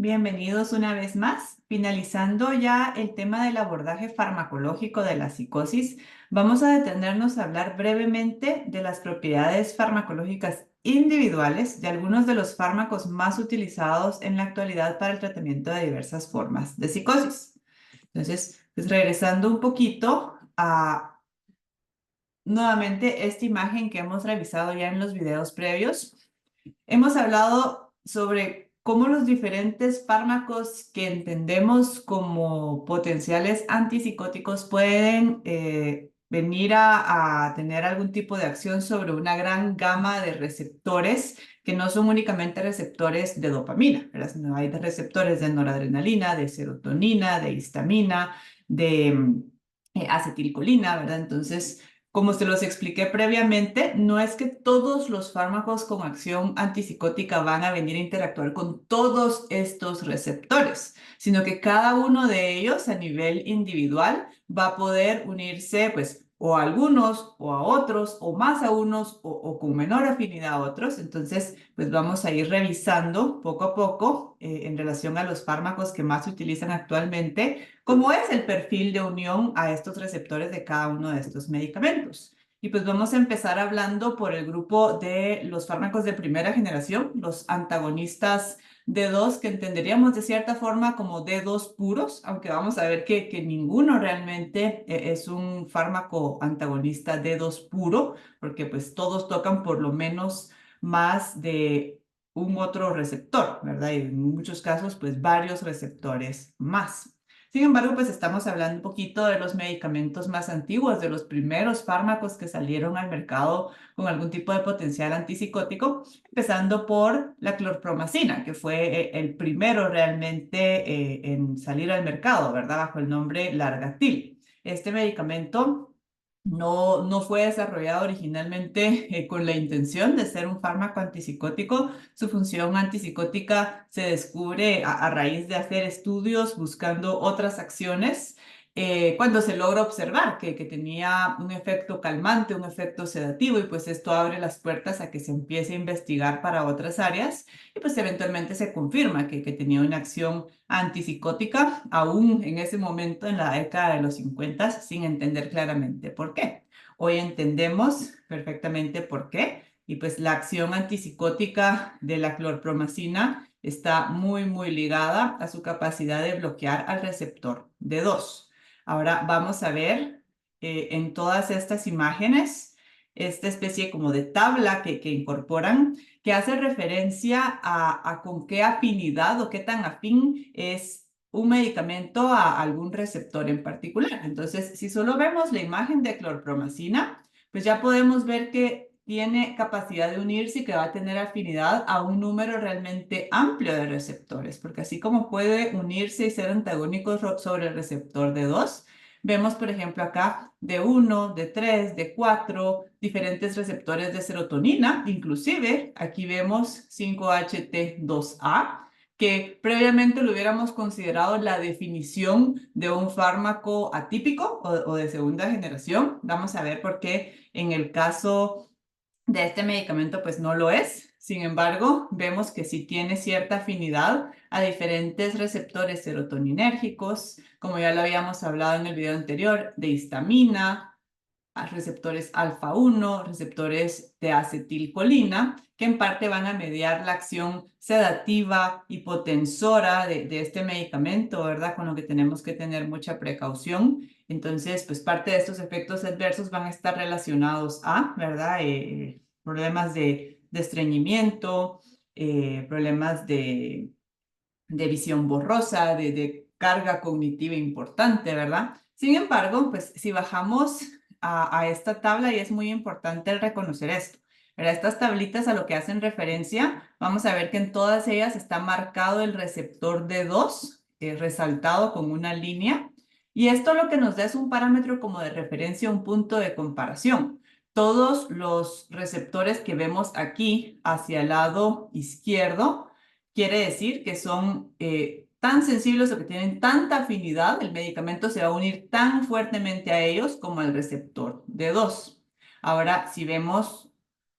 Bienvenidos una vez más. Finalizando ya el tema del abordaje farmacológico de la psicosis, vamos a detenernos a hablar brevemente de las propiedades farmacológicas individuales de algunos de los fármacos más utilizados en la actualidad para el tratamiento de diversas formas de psicosis. Entonces, pues regresando un poquito a nuevamente esta imagen que hemos revisado ya en los videos previos. Hemos hablado sobre cómo los diferentes fármacos que entendemos como potenciales antipsicóticos pueden venir a tener algún tipo de acción sobre una gran gama de receptores que no son únicamente receptores de dopamina, ¿verdad? Sino hay receptores de noradrenalina, de serotonina, de histamina, de acetilcolina, ¿verdad? Entonces, como se los expliqué previamente, no es que todos los fármacos con acción antipsicótica van a venir a interactuar con todos estos receptores, sino que cada uno de ellos a nivel individual va a poder unirse, pues, o a algunos, o a otros, o más a unos, o con menor afinidad a otros. Entonces, pues vamos a ir revisando poco a poco en relación a los fármacos que más se utilizan actualmente cómo es el perfil de unión a estos receptores de cada uno de estos medicamentos. Y pues vamos a empezar hablando por el grupo de los fármacos de primera generación, los antagonistas D2, que entenderíamos de cierta forma como D2 puros, aunque vamos a ver que ninguno realmente es un fármaco antagonista D2 puro, porque pues todos tocan por lo menos más de un otro receptor, ¿verdad? Y en muchos casos, pues varios receptores más. Sin embargo, pues estamos hablando un poquito de los medicamentos más antiguos, de los primeros fármacos que salieron al mercado con algún tipo de potencial antipsicótico, empezando por la clorpromacina, que fue el primero realmente en salir al mercado, ¿verdad? Bajo el nombre Largatil. Este medicamento no fue desarrollado originalmente con la intención de ser un fármaco antipsicótico. Su función antipsicótica se descubre a raíz de hacer estudios buscando otras acciones, cuando se logra observar que tenía un efecto calmante, un efecto sedativo, y pues esto abre las puertas a que se empiece a investigar para otras áreas, y pues eventualmente se confirma que tenía una acción antipsicótica, aún en ese momento, en la década de los 50, sin entender claramente por qué. Hoy entendemos perfectamente por qué, y pues la acción antipsicótica de la clorpromacina está muy ligada a su capacidad de bloquear al receptor D2. Ahora vamos a ver en todas estas imágenes esta especie como de tabla que incorporan que hace referencia a con qué afinidad o qué tan afín es un medicamento a algún receptor en particular. Entonces, si solo vemos la imagen de clorpromacina, pues ya podemos ver que tiene capacidad de unirse y que va a tener afinidad a un número realmente amplio de receptores, porque así como puede unirse y ser antagónico sobre el receptor de 2, vemos, por ejemplo, acá de 1, de 3, de 4 diferentes receptores de serotonina. Inclusive, aquí vemos 5-HT2A, que previamente lo hubiéramos considerado la definición de un fármaco atípico o de segunda generación. Vamos a ver por qué en el caso de este medicamento pues no lo es. Sin embargo, vemos que sí tiene cierta afinidad a diferentes receptores serotoninérgicos, como ya lo habíamos hablado en el video anterior, de histamina, a receptores alfa-1, receptores de acetilcolina, que en parte van a mediar la acción sedativa hipotensora de este medicamento, ¿verdad? Con lo que tenemos que tener mucha precaución. Entonces, pues parte de estos efectos adversos van a estar relacionados a, ¿verdad? Problemas de estreñimiento, problemas de visión borrosa, de carga cognitiva importante, ¿verdad? Sin embargo, pues si bajamos a esta tabla, y es muy importante reconocer esto, ¿verdad? Estas tablitas a lo que hacen referencia, vamos a ver que en todas ellas está marcado el receptor D2, resaltado con una línea, y esto lo que nos da es un parámetro como de referencia, un punto de comparación. Todos los receptores que vemos aquí hacia el lado izquierdo, quiere decir que son tan sensibles o que tienen tanta afinidad, el medicamento se va a unir tan fuertemente a ellos como al receptor D2. Ahora, si vemos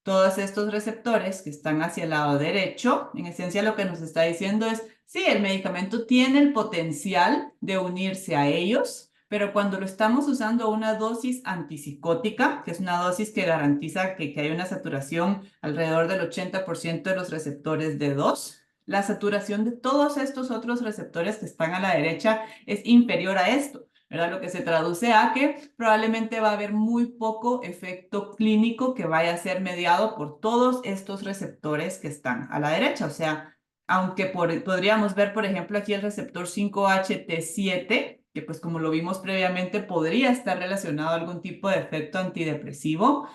Todos estos receptores que están hacia el lado derecho, en esencia lo que nos está diciendo es, sí, el medicamento tiene el potencial de unirse a ellos, pero cuando lo estamos usando a una dosis antipsicótica, que es una dosis que garantiza que hay una saturación alrededor del 80% de los receptores de 2, la saturación de todos estos otros receptores que están a la derecha es inferior a esto. ¿Verdad? Lo que se traduce a que probablemente va a haber muy poco efecto clínico que vaya a ser mediado por todos estos receptores que están a la derecha. O sea, aunque podríamos ver, por ejemplo, aquí el receptor 5-HT7, que pues como lo vimos previamente, podría estar relacionado a algún tipo de efecto antidepresivo,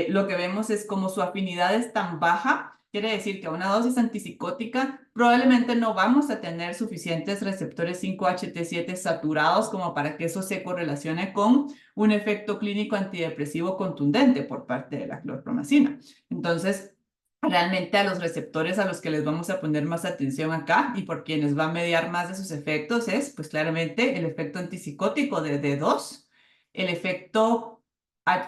lo que vemos es como su afinidad es tan baja. Quiere decir que a una dosis antipsicótica probablemente no vamos a tener suficientes receptores 5-HT7 saturados como para que eso se correlacione con un efecto clínico antidepresivo contundente por parte de la clorpromacina. Entonces, realmente a los receptores a los que les vamos a poner más atención acá y por quienes va a mediar más de sus efectos es, pues claramente, el efecto antipsicótico de D2, el efecto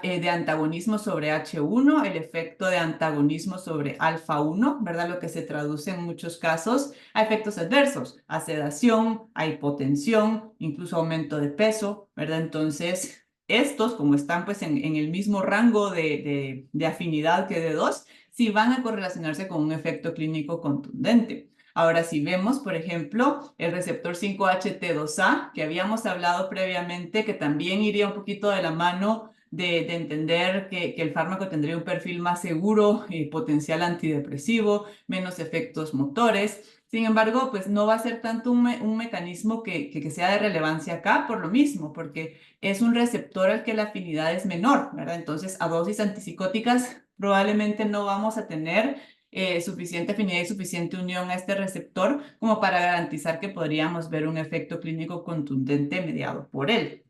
de antagonismo sobre H1, el efecto de antagonismo sobre alfa-1, ¿verdad? Lo que se traduce en muchos casos a efectos adversos, a sedación, a hipotensión, incluso aumento de peso, ¿verdad? Entonces, estos, como están pues en el mismo rango de afinidad que D2, sí van a correlacionarse con un efecto clínico contundente. Ahora, si vemos, por ejemplo, el receptor 5-HT2A, que habíamos hablado previamente, que también iría un poquito de la mano de entender que el fármaco tendría un perfil más seguro y potencial antidepresivo, menos efectos motores. Sin embargo, pues no va a ser tanto un mecanismo que sea de relevancia acá por lo mismo, porque es un receptor al que la afinidad es menor, ¿verdad? Entonces, a dosis antipsicóticas probablemente no vamos a tener suficiente afinidad y suficiente unión a este receptor como para garantizar que podríamos ver un efecto clínico contundente mediado por él.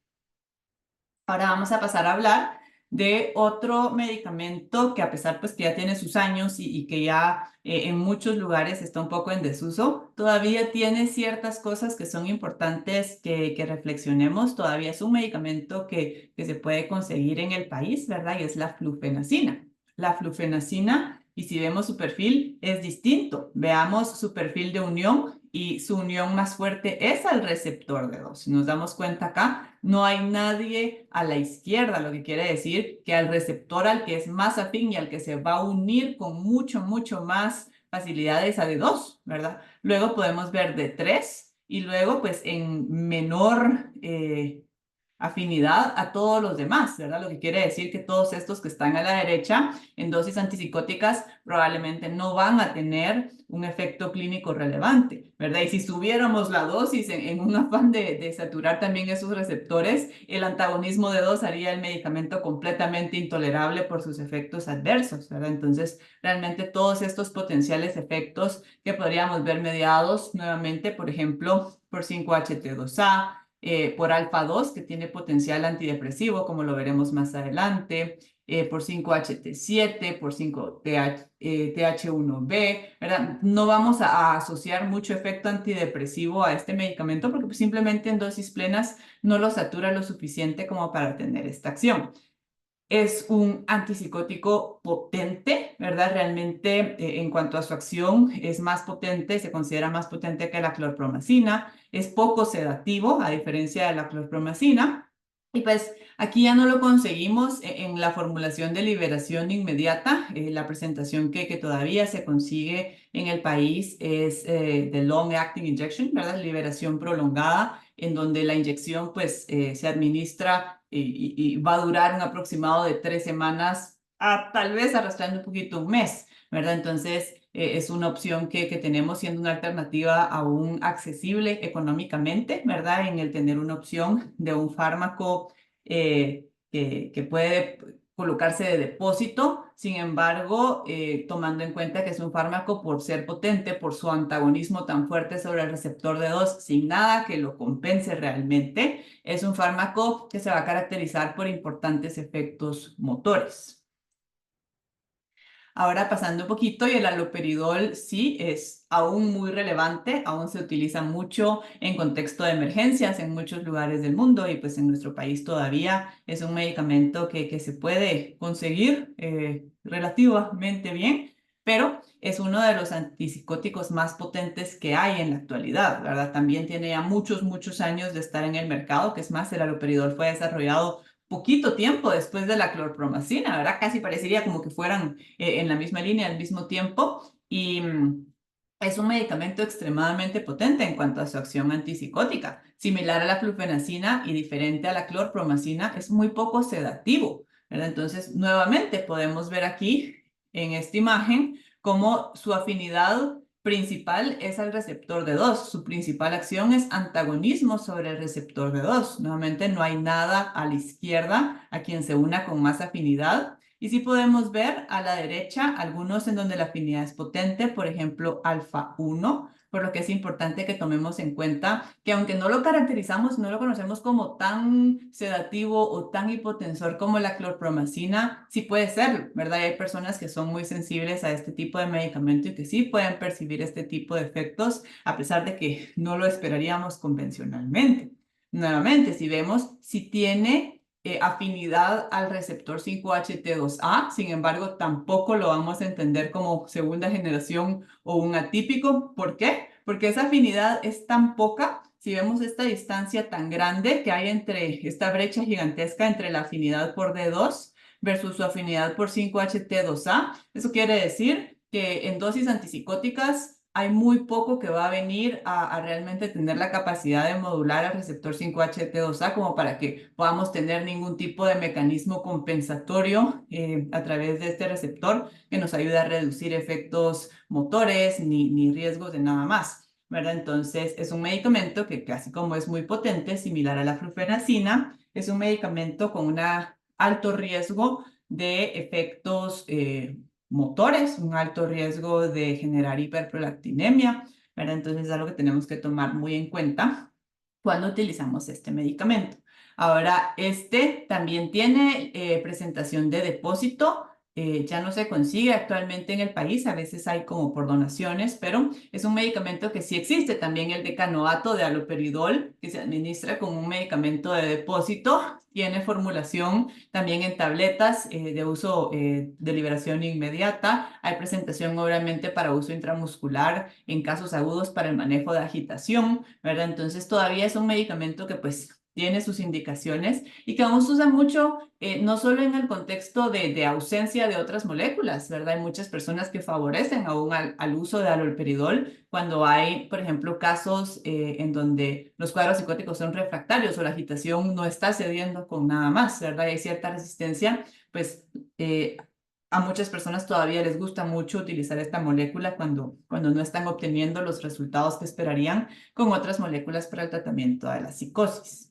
Ahora vamos a pasar a hablar de otro medicamento que a pesar pues que ya tiene sus años y que ya en muchos lugares está un poco en desuso, todavía tiene ciertas cosas que son importantes que reflexionemos. Todavía es un medicamento que se puede conseguir en el país, ¿verdad? Y es la flufenacina. La flufenacina, y si vemos su perfil, es distinto. Veamos su perfil de unión y su unión más fuerte es al receptor de 2. Si nos damos cuenta acá, no hay nadie a la izquierda, lo que quiere decir que al receptor al que es más afín y al que se va a unir con mucho más facilidades a D2, ¿verdad? Luego podemos ver D3 y luego pues en menor afinidad a todos los demás, ¿verdad? Lo que quiere decir que todos estos que están a la derecha en dosis antipsicóticas probablemente no van a tener un efecto clínico relevante, ¿verdad? Y si subiéramos la dosis en un afán de saturar también esos receptores, el antagonismo de 2 haría el medicamento completamente intolerable por sus efectos adversos, ¿verdad? Entonces, realmente todos estos potenciales efectos que podríamos ver mediados nuevamente, por ejemplo, por 5-HT2A, por alfa-2, que tiene potencial antidepresivo, como lo veremos más adelante, por 5-HT7, por 5-TH1B, ¿verdad? No vamos a asociar mucho efecto antidepresivo a este medicamento porque pues, simplemente en dosis plenas no lo satura lo suficiente como para tener esta acción. Es un antipsicótico potente, ¿verdad? Realmente, en cuanto a su acción, es más potente, se considera más potente que la clorpromacina. Es poco sedativo, a diferencia de la clorpromacina. Y pues aquí ya no lo conseguimos en la formulación de liberación inmediata. La presentación que todavía se consigue en el país es de long acting injection, ¿verdad? Liberación prolongada, en donde la inyección pues se administra y va a durar un aproximado de 3 semanas a tal vez arrastrando un poquito un mes, ¿verdad? Entonces es una opción que tenemos siendo una alternativa aún accesible económicamente, ¿verdad? En el tener una opción de un fármaco que puede colocarse de depósito, sin embargo, tomando en cuenta que es un fármaco por ser potente, por su antagonismo tan fuerte sobre el receptor de 2, sin nada que lo compense realmente, es un fármaco que se va a caracterizar por importantes efectos motores. Ahora pasando un poquito, y el haloperidol sí es aún muy relevante, aún se utiliza mucho en contexto de emergencias en muchos lugares del mundo y pues en nuestro país todavía es un medicamento que se puede conseguir relativamente bien, pero es uno de los antipsicóticos más potentes que hay en la actualidad, ¿verdad? También tiene ya muchos, muchos años de estar en el mercado, que es más, el haloperidol fue desarrollado poquito tiempo después de la clorpromacina, ¿verdad? Casi parecería como que fueran en la misma línea al mismo tiempo y es un medicamento extremadamente potente en cuanto a su acción antipsicótica. Similar a la flufenacina y diferente a la clorpromacina, es muy poco sedativo, ¿verdad? Entonces, nuevamente podemos ver aquí en esta imagen cómo su afinidad principal es al receptor de 2. Su principal acción es antagonismo sobre el receptor de 2. Nuevamente no hay nada a la izquierda a quien se una con más afinidad. Y sí podemos ver a la derecha algunos en donde la afinidad es potente, por ejemplo, alfa 1, por lo que es importante que tomemos en cuenta que aunque no lo caracterizamos, no lo conocemos como tan sedativo o tan hipotensor como la clorpromacina, sí puede ser, ¿verdad? Y hay personas que son muy sensibles a este tipo de medicamento y que sí pueden percibir este tipo de efectos, a pesar de que no lo esperaríamos convencionalmente. Nuevamente, si vemos, si tiene afinidad al receptor 5-HT2A, sin embargo, tampoco lo vamos a entender como segunda generación o un atípico. ¿Por qué? Porque esa afinidad es tan poca, si vemos esta distancia tan grande que hay entre esta brecha gigantesca entre la afinidad por D2 versus su afinidad por 5-HT2A, eso quiere decir que en dosis antipsicóticas hay muy poco que va a venir a realmente tener la capacidad de modular al receptor 5-HT2A como para que podamos tener ningún tipo de mecanismo compensatorio a través de este receptor que nos ayude a reducir efectos motores ni riesgos de nada más, ¿verdad? Entonces, es un medicamento que casi como es muy potente, similar a la flufenacina, es un medicamento con un alto riesgo de efectos motores, un alto riesgo de generar hiperprolactinemia, ¿verdad? Entonces es algo que tenemos que tomar muy en cuenta cuando utilizamos este medicamento. Ahora, este también tiene presentación de depósito. Ya no se consigue actualmente en el país, a veces hay como por donaciones, pero es un medicamento que sí existe. También el decanoato de haloperidol, que se administra como un medicamento de depósito, tiene formulación también en tabletas de uso de liberación inmediata. Hay presentación obviamente para uso intramuscular en casos agudos para el manejo de agitación, ¿verdad? Entonces todavía es un medicamento que pues tiene sus indicaciones y que aún se usa mucho, no solo en el contexto de ausencia de otras moléculas, ¿verdad? Hay muchas personas que favorecen aún al uso de haloperidol cuando hay, por ejemplo, casos en donde los cuadros psicóticos son refractarios o la agitación no está cediendo con nada más, ¿verdad? Y hay cierta resistencia, pues a muchas personas todavía les gusta mucho utilizar esta molécula cuando no están obteniendo los resultados que esperarían con otras moléculas para el tratamiento de la psicosis.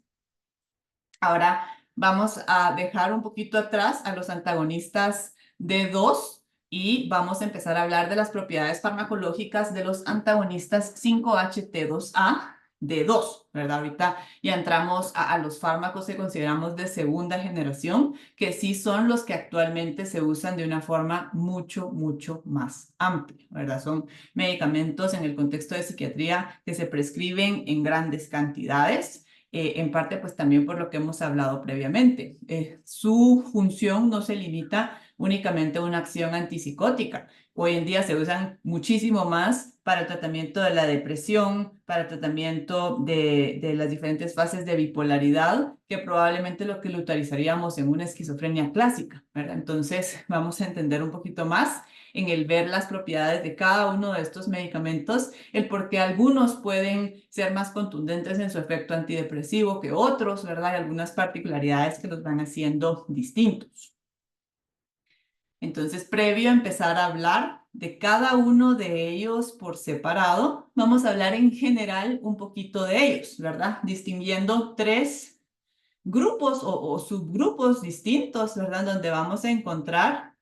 Ahora vamos a dejar un poquito atrás a los antagonistas D2 y vamos a empezar a hablar de las propiedades farmacológicas de los antagonistas 5-HT2A D2, ¿verdad? Ahorita ya entramos a los fármacos que consideramos de segunda generación, que sí son los que actualmente se usan de una forma mucho, mucho más amplia, ¿verdad? Son medicamentos en el contexto de psiquiatría que se prescriben en grandes cantidades en parte pues también por lo que hemos hablado previamente. Su función no se limita únicamente a una acción antipsicótica. Hoy en día se usan muchísimo más para el tratamiento de la depresión, para el tratamiento de las diferentes fases de bipolaridad, que probablemente lo que lo utilizaríamos en una esquizofrenia clásica, ¿verdad? Entonces vamos a entender un poquito más en el ver las propiedades de cada uno de estos medicamentos, el por qué algunos pueden ser más contundentes en su efecto antidepresivo que otros, ¿verdad? Hay algunas particularidades que los van haciendo distintos. Entonces, previo a empezar a hablar de cada uno de ellos por separado, vamos a hablar en general un poquito de ellos, ¿verdad? Distinguiendo tres grupos o subgrupos distintos, ¿verdad? Donde vamos a encontrar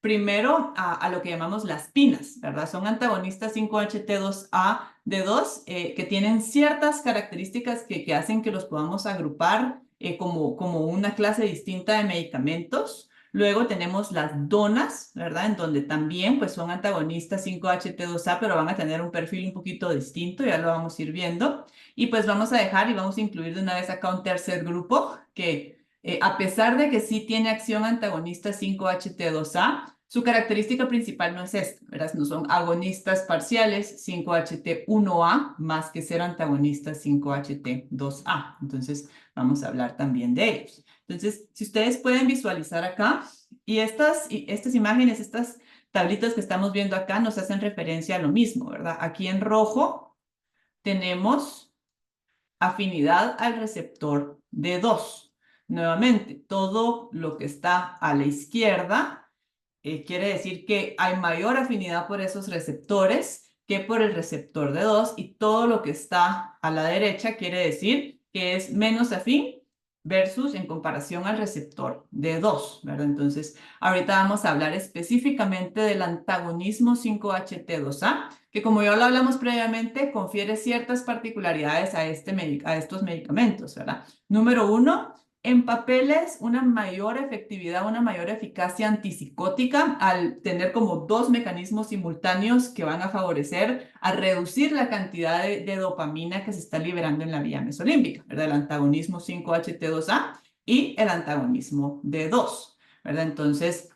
primero a lo que llamamos las pinas, ¿verdad? Son antagonistas 5-HT2A D2 que tienen ciertas características que hacen que los podamos agrupar como una clase distinta de medicamentos. Luego tenemos las donas, ¿verdad? En donde también pues son antagonistas 5HT2A, pero van a tener un perfil un poquito distinto, ya lo vamos a ir viendo. Y pues vamos a dejar y vamos a incluir de una vez acá un tercer grupo que a pesar de que sí tiene acción antagonista 5HT2A, su característica principal no es esta, ¿verdad? No son agonistas parciales 5HT1A más que ser antagonistas 5HT2A. Entonces vamos a hablar también de ellos. Entonces, si ustedes pueden visualizar acá, y estas imágenes, estas tablitas que estamos viendo acá nos hacen referencia a lo mismo, ¿verdad? Aquí en rojo tenemos afinidad al receptor D2. Nuevamente, todo lo que está a la izquierda quiere decir que hay mayor afinidad por esos receptores que por el receptor D2 y todo lo que está a la derecha quiere decir que es menos afín versus en comparación al receptor D2, ¿verdad? Entonces, ahorita vamos a hablar específicamente del antagonismo 5HT2A, que como ya lo hablamos previamente, confiere ciertas particularidades a estos medicamentos, ¿verdad? Número uno, en papeles, una mayor efectividad, una mayor eficacia antipsicótica al tener como dos mecanismos simultáneos que van a favorecer a reducir la cantidad de dopamina que se está liberando en la vía mesolímbica, ¿verdad? El antagonismo 5HT2A y el antagonismo D2, ¿verdad? Entonces,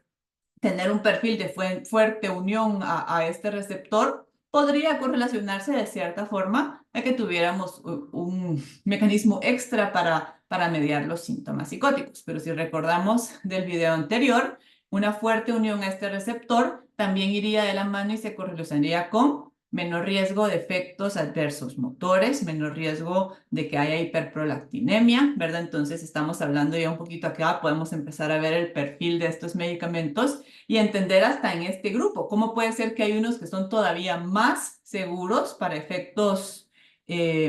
tener un perfil de fuerte unión a este receptor podría correlacionarse de cierta forma a que tuviéramos un mecanismo extra para mediar los síntomas psicóticos. Pero si recordamos del video anterior, una fuerte unión a este receptor también iría de la mano y se correlacionaría con menor riesgo de efectos adversos motores, menor riesgo de que haya hiperprolactinemia, ¿verdad? Entonces estamos hablando ya un poquito acá, podemos empezar a ver el perfil de estos medicamentos y entender hasta en este grupo cómo puede ser que hay unos que son todavía más seguros para efectos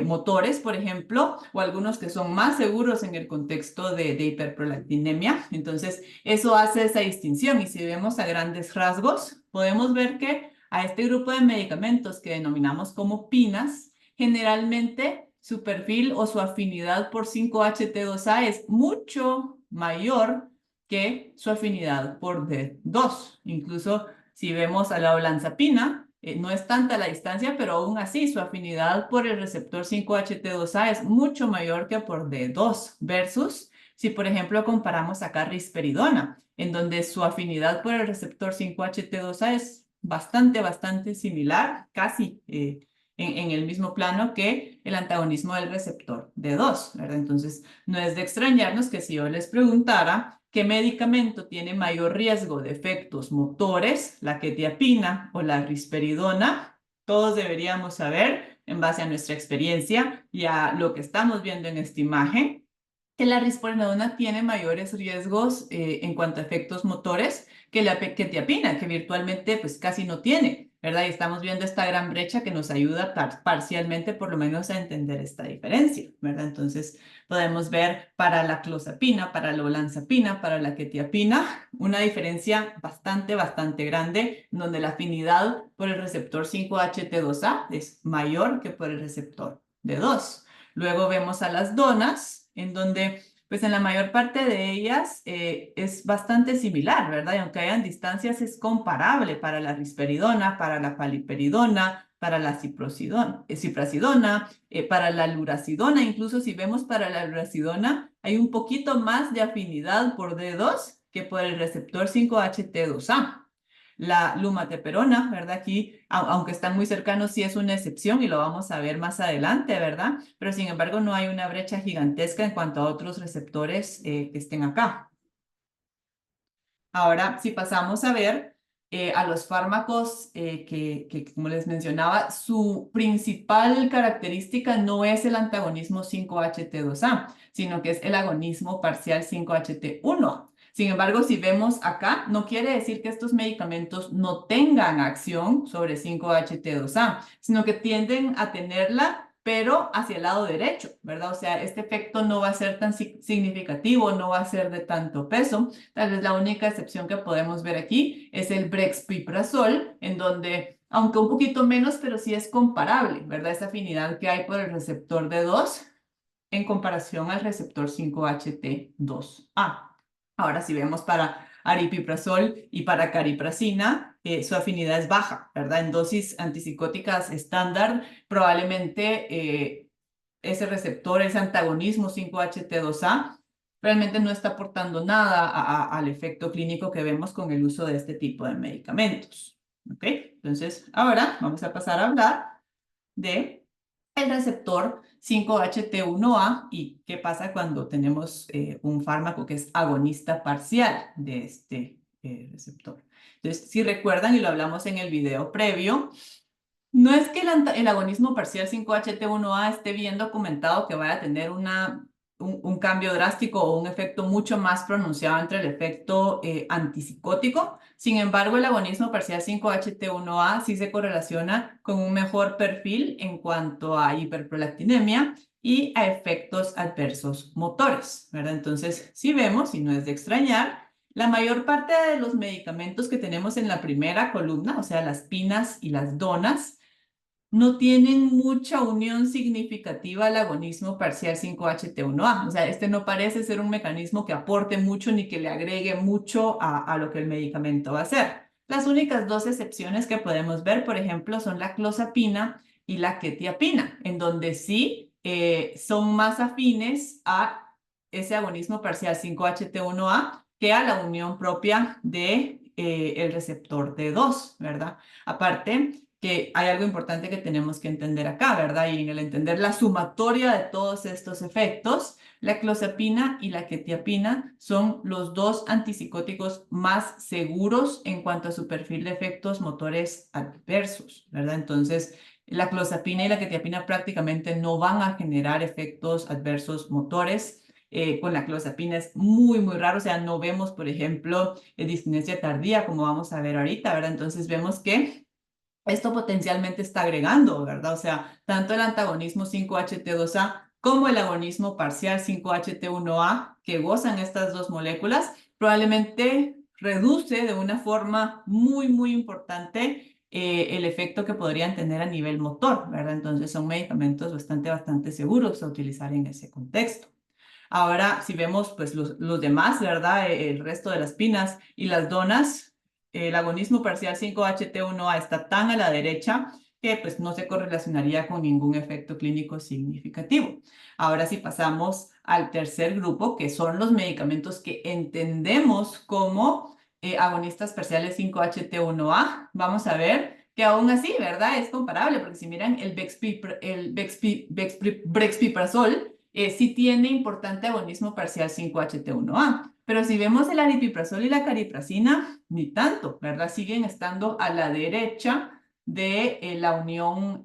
motores, por ejemplo, o algunos que son más seguros en el contexto de hiperprolactinemia. Entonces, eso hace esa distinción y si vemos a grandes rasgos, podemos ver que a este grupo de medicamentos que denominamos como PINAS, generalmente su perfil o su afinidad por 5HT2A es mucho mayor que su afinidad por D2. Incluso si vemos a la olanzapina, no es tanta la distancia, pero aún así su afinidad por el receptor 5HT2A es mucho mayor que por D2 versus si por ejemplo comparamos acá risperidona, en donde su afinidad por el receptor 5HT2A es bastante similar, casi en el mismo plano que el antagonismo del receptor D2, ¿verdad? Entonces, no es de extrañarnos que si yo les preguntara qué medicamento tiene mayor riesgo de efectos motores, la quetiapina o la risperidona, todos deberíamos saber, en base a nuestra experiencia y a lo que estamos viendo en esta imagen, que la risperidona tiene mayores riesgos en cuanto a efectos motores que la quetiapina, que virtualmente pues casi no tiene, ¿verdad? Y estamos viendo esta gran brecha que nos ayuda parcialmente por lo menos a entender esta diferencia, ¿verdad? Entonces podemos ver para la clozapina, para la olanzapina, para la quetiapina, una diferencia bastante grande, donde la afinidad por el receptor 5HT2A es mayor que por el receptor D2. Luego vemos a las donas, en donde pues en la mayor parte de ellas es bastante similar, ¿verdad? Y aunque hayan distancias, es comparable para la risperidona, para la paliperidona, para la ciprasidona, para la luracidona. Incluso si vemos para la luracidona, hay un poquito más de afinidad por D2 que por el receptor 5HT2A. La lumateperona, ¿verdad? Aquí, aunque están muy cercanos, sí es una excepción y lo vamos a ver más adelante, ¿verdad? Pero sin embargo, no hay una brecha gigantesca en cuanto a otros receptores que estén acá. Ahora, si pasamos a ver a los fármacos como les mencionaba, su principal característica no es el antagonismo 5HT2A, sino que es el agonismo parcial 5HT1A. Sin embargo, si vemos acá, no quiere decir que estos medicamentos no tengan acción sobre 5HT2A, sino que tienden a tenerla pero hacia el lado derecho, ¿verdad? O sea, este efecto no va a ser tan significativo, no va a ser de tanto peso. Tal vez la única excepción que podemos ver aquí es el brexpiprazol, en donde, aunque un poquito menos, pero sí es comparable, ¿verdad? Esa afinidad que hay por el receptor D2 en comparación al receptor 5HT2A. Ahora, si vemos para aripiprazol y para cariprazina, su afinidad es baja, ¿verdad? En dosis antipsicóticas estándar, probablemente ese receptor, ese antagonismo 5-HT2A, realmente no está aportando nada al efecto clínico que vemos con el uso de este tipo de medicamentos. ¿Ok? Entonces, ahora vamos a pasar a hablar de el receptor 5-HT1A y qué pasa cuando tenemos un fármaco que es agonista parcial de este receptor. Entonces, si recuerdan, y lo hablamos en el video previo, no es que el agonismo parcial 5-HT1A esté bien documentado que vaya a tener un cambio drástico o un efecto mucho más pronunciado entre el efecto antipsicótico. Sin embargo, el agonismo parcial 5-HT1A sí se correlaciona con un mejor perfil en cuanto a hiperprolactinemia y a efectos adversos motores, ¿verdad? Entonces, si vemos, y no es de extrañar, la mayor parte de los medicamentos que tenemos en la primera columna, o sea, las pinas y las donas, no tienen mucha unión significativa al agonismo parcial 5-HT1A. O sea, este no parece ser un mecanismo que aporte mucho ni que le agregue mucho a lo que el medicamento va a hacer. Las únicas dos excepciones que podemos ver, por ejemplo, son la clozapina y la quetiapina, en donde sí son más afines a ese agonismo parcial 5-HT1A que a la unión propia de el receptor D2, ¿verdad? Aparte, que hay algo importante que tenemos que entender acá, ¿verdad? Y en el entender la sumatoria de todos estos efectos, la clozapina y la quetiapina son los dos antipsicóticos más seguros en cuanto a su perfil de efectos motores adversos, ¿verdad? Entonces, la clozapina y la quetiapina prácticamente no van a generar efectos adversos motores. Con la clozapina es muy, muy raro, o sea, no vemos, por ejemplo, discinesia tardía, como vamos a ver ahorita, ¿verdad? Entonces vemos que esto potencialmente está agregando, ¿verdad? O sea, tanto el antagonismo 5-HT2A como el agonismo parcial 5-HT1A que gozan estas dos moléculas, probablemente reduce de una forma muy, muy importante el efecto que podrían tener a nivel motor, ¿verdad? Entonces son medicamentos bastante seguros a utilizar en ese contexto. Ahora, si vemos pues los demás, ¿verdad? El resto de las pinas y las donas, el agonismo parcial 5-HT1A está tan a la derecha que pues no se correlacionaría con ningún efecto clínico significativo. Ahora si pasamos al tercer grupo, que son los medicamentos que entendemos como agonistas parciales 5-HT1A, vamos a ver que aún así, ¿verdad? Es comparable, porque si miran el brexpiprazol, sí tiene importante agonismo parcial 5-HT1A. Pero si vemos el aripiprazol y la cariprazina, ni tanto, ¿verdad? Siguen estando a la derecha de la unión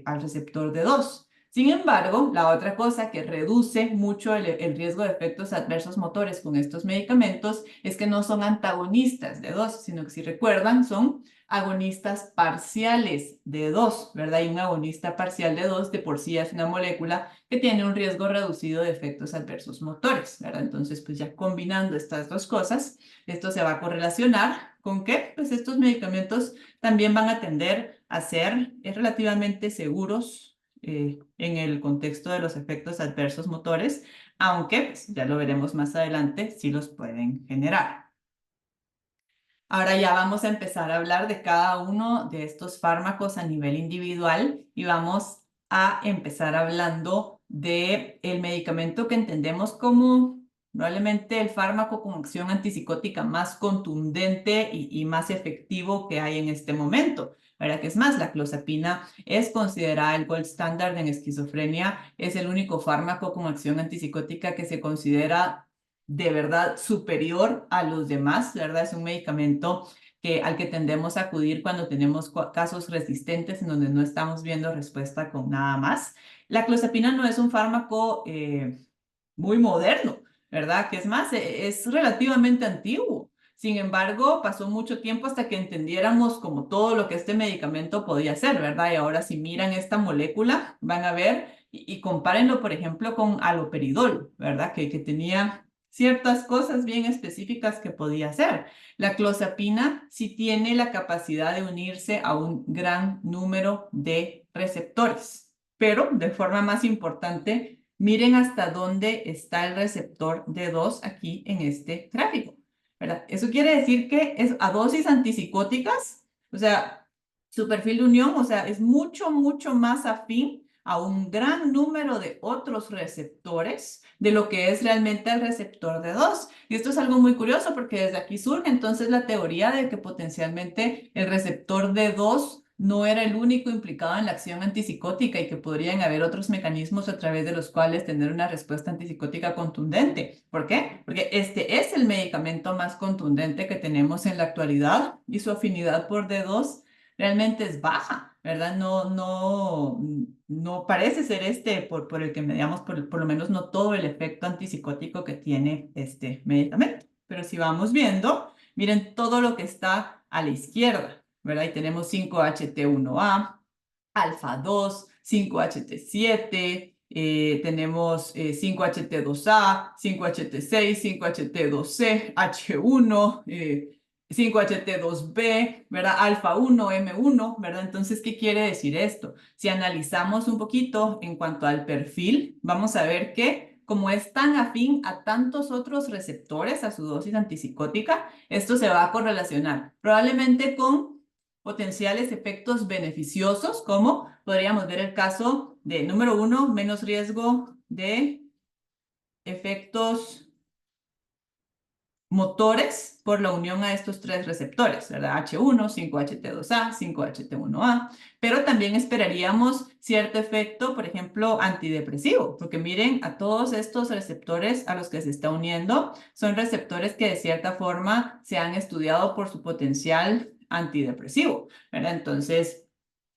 al receptor D2. Sin embargo, la otra cosa que reduce mucho el riesgo de efectos adversos motores con estos medicamentos es que no son antagonistas de dos, sino que si recuerdan son agonistas parciales de dos, ¿verdad? Y un agonista parcial de dos de por sí es una molécula que tiene un riesgo reducido de efectos adversos motores, ¿verdad? Entonces, pues ya combinando estas dos cosas, esto se va a correlacionar con que, pues estos medicamentos también van a tender a ser relativamente seguros en el contexto de los efectos adversos motores, aunque, pues, ya lo veremos más adelante, sí los pueden generar. Ahora ya vamos a empezar a hablar de cada uno de estos fármacos a nivel individual y vamos a empezar hablando de el medicamento que entendemos como probablemente el fármaco con acción antipsicótica más contundente y más efectivo que hay en este momento. ¿Verdad? Que es más, la clozapina es considerada el gold standard en esquizofrenia, es el único fármaco con acción antipsicótica que se considera de verdad superior a los demás, ¿verdad? Es un medicamento al que tendemos a acudir cuando tenemos casos resistentes en donde no estamos viendo respuesta con nada más. La clozapina no es un fármaco muy moderno, ¿verdad? Que es más, es relativamente antiguo. Sin embargo, pasó mucho tiempo hasta que entendiéramos como todo lo que este medicamento podía hacer, ¿verdad? Y ahora si miran esta molécula, van a ver y compárenlo, por ejemplo, con aloperidol, ¿verdad? Que tenía ciertas cosas bien específicas que podía hacer. La clozapina sí tiene la capacidad de unirse a un gran número de receptores, pero de forma más importante, miren hasta dónde está el receptor D2 aquí en este gráfico. ¿verdad? Eso quiere decir que es a dosis antipsicóticas, o sea, su perfil de unión, o sea, es mucho, mucho más afín a un gran número de otros receptores de lo que es realmente el receptor de 2. Y esto es algo muy curioso porque desde aquí surge entonces la teoría de que potencialmente el receptor de 2 no era el único implicado en la acción antipsicótica y que podrían haber otros mecanismos a través de los cuales tener una respuesta antipsicótica contundente. ¿Por qué? Porque este es el medicamento más contundente que tenemos en la actualidad y su afinidad por D2 realmente es baja, ¿verdad? No parece ser este por el que medíamos, por lo menos no todo el efecto antipsicótico que tiene este medicamento. Pero si vamos viendo, miren todo lo que está a la izquierda, ¿verdad? Y tenemos 5-HT1A, alfa 2, 5-HT7, tenemos 5-HT2A, 5-HT6, 5-HT2C, H1, 5-HT2B, ¿verdad? Alfa 1, M1, ¿verdad? Entonces, ¿qué quiere decir esto? Si analizamos un poquito en cuanto al perfil, vamos a ver que como es tan afín a tantos otros receptores, a su dosis antipsicótica, esto se va a correlacionar probablemente con potenciales efectos beneficiosos, como podríamos ver el caso de número 1, menos riesgo de efectos motores por la unión a estos tres receptores, ¿verdad? H1, 5-HT2A, 5-HT1A, pero también esperaríamos cierto efecto, por ejemplo, antidepresivo, porque miren, a todos estos receptores a los que se está uniendo son receptores que de cierta forma se han estudiado por su potencial antidepresivo, ¿verdad? Entonces,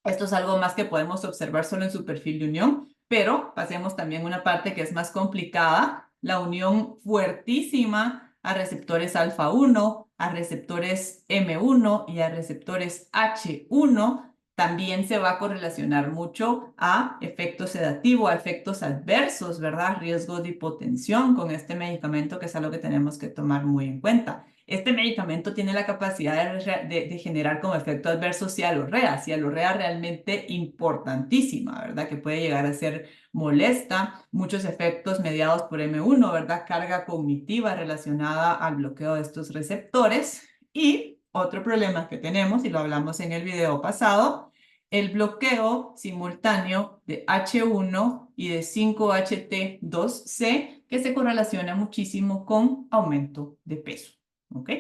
esto es algo más que podemos observar solo en su perfil de unión, pero pasemos también a una parte que es más complicada, la unión fuertísima a receptores alfa 1, a receptores M1 y a receptores H1 también se va a correlacionar mucho a efectos sedativos, a efectos adversos, ¿verdad? Riesgo de hipotensión con este medicamento, que es algo que tenemos que tomar muy en cuenta. Este medicamento tiene la capacidad de generar como efecto adverso cialorrea realmente importantísima, ¿verdad? Que puede llegar a ser molesta, muchos efectos mediados por M1, ¿verdad? Carga cognitiva relacionada al bloqueo de estos receptores. Y otro problema que tenemos, y lo hablamos en el video pasado, el bloqueo simultáneo de H1 y de 5-HT2C, que se correlaciona muchísimo con aumento de peso. ¿Ok?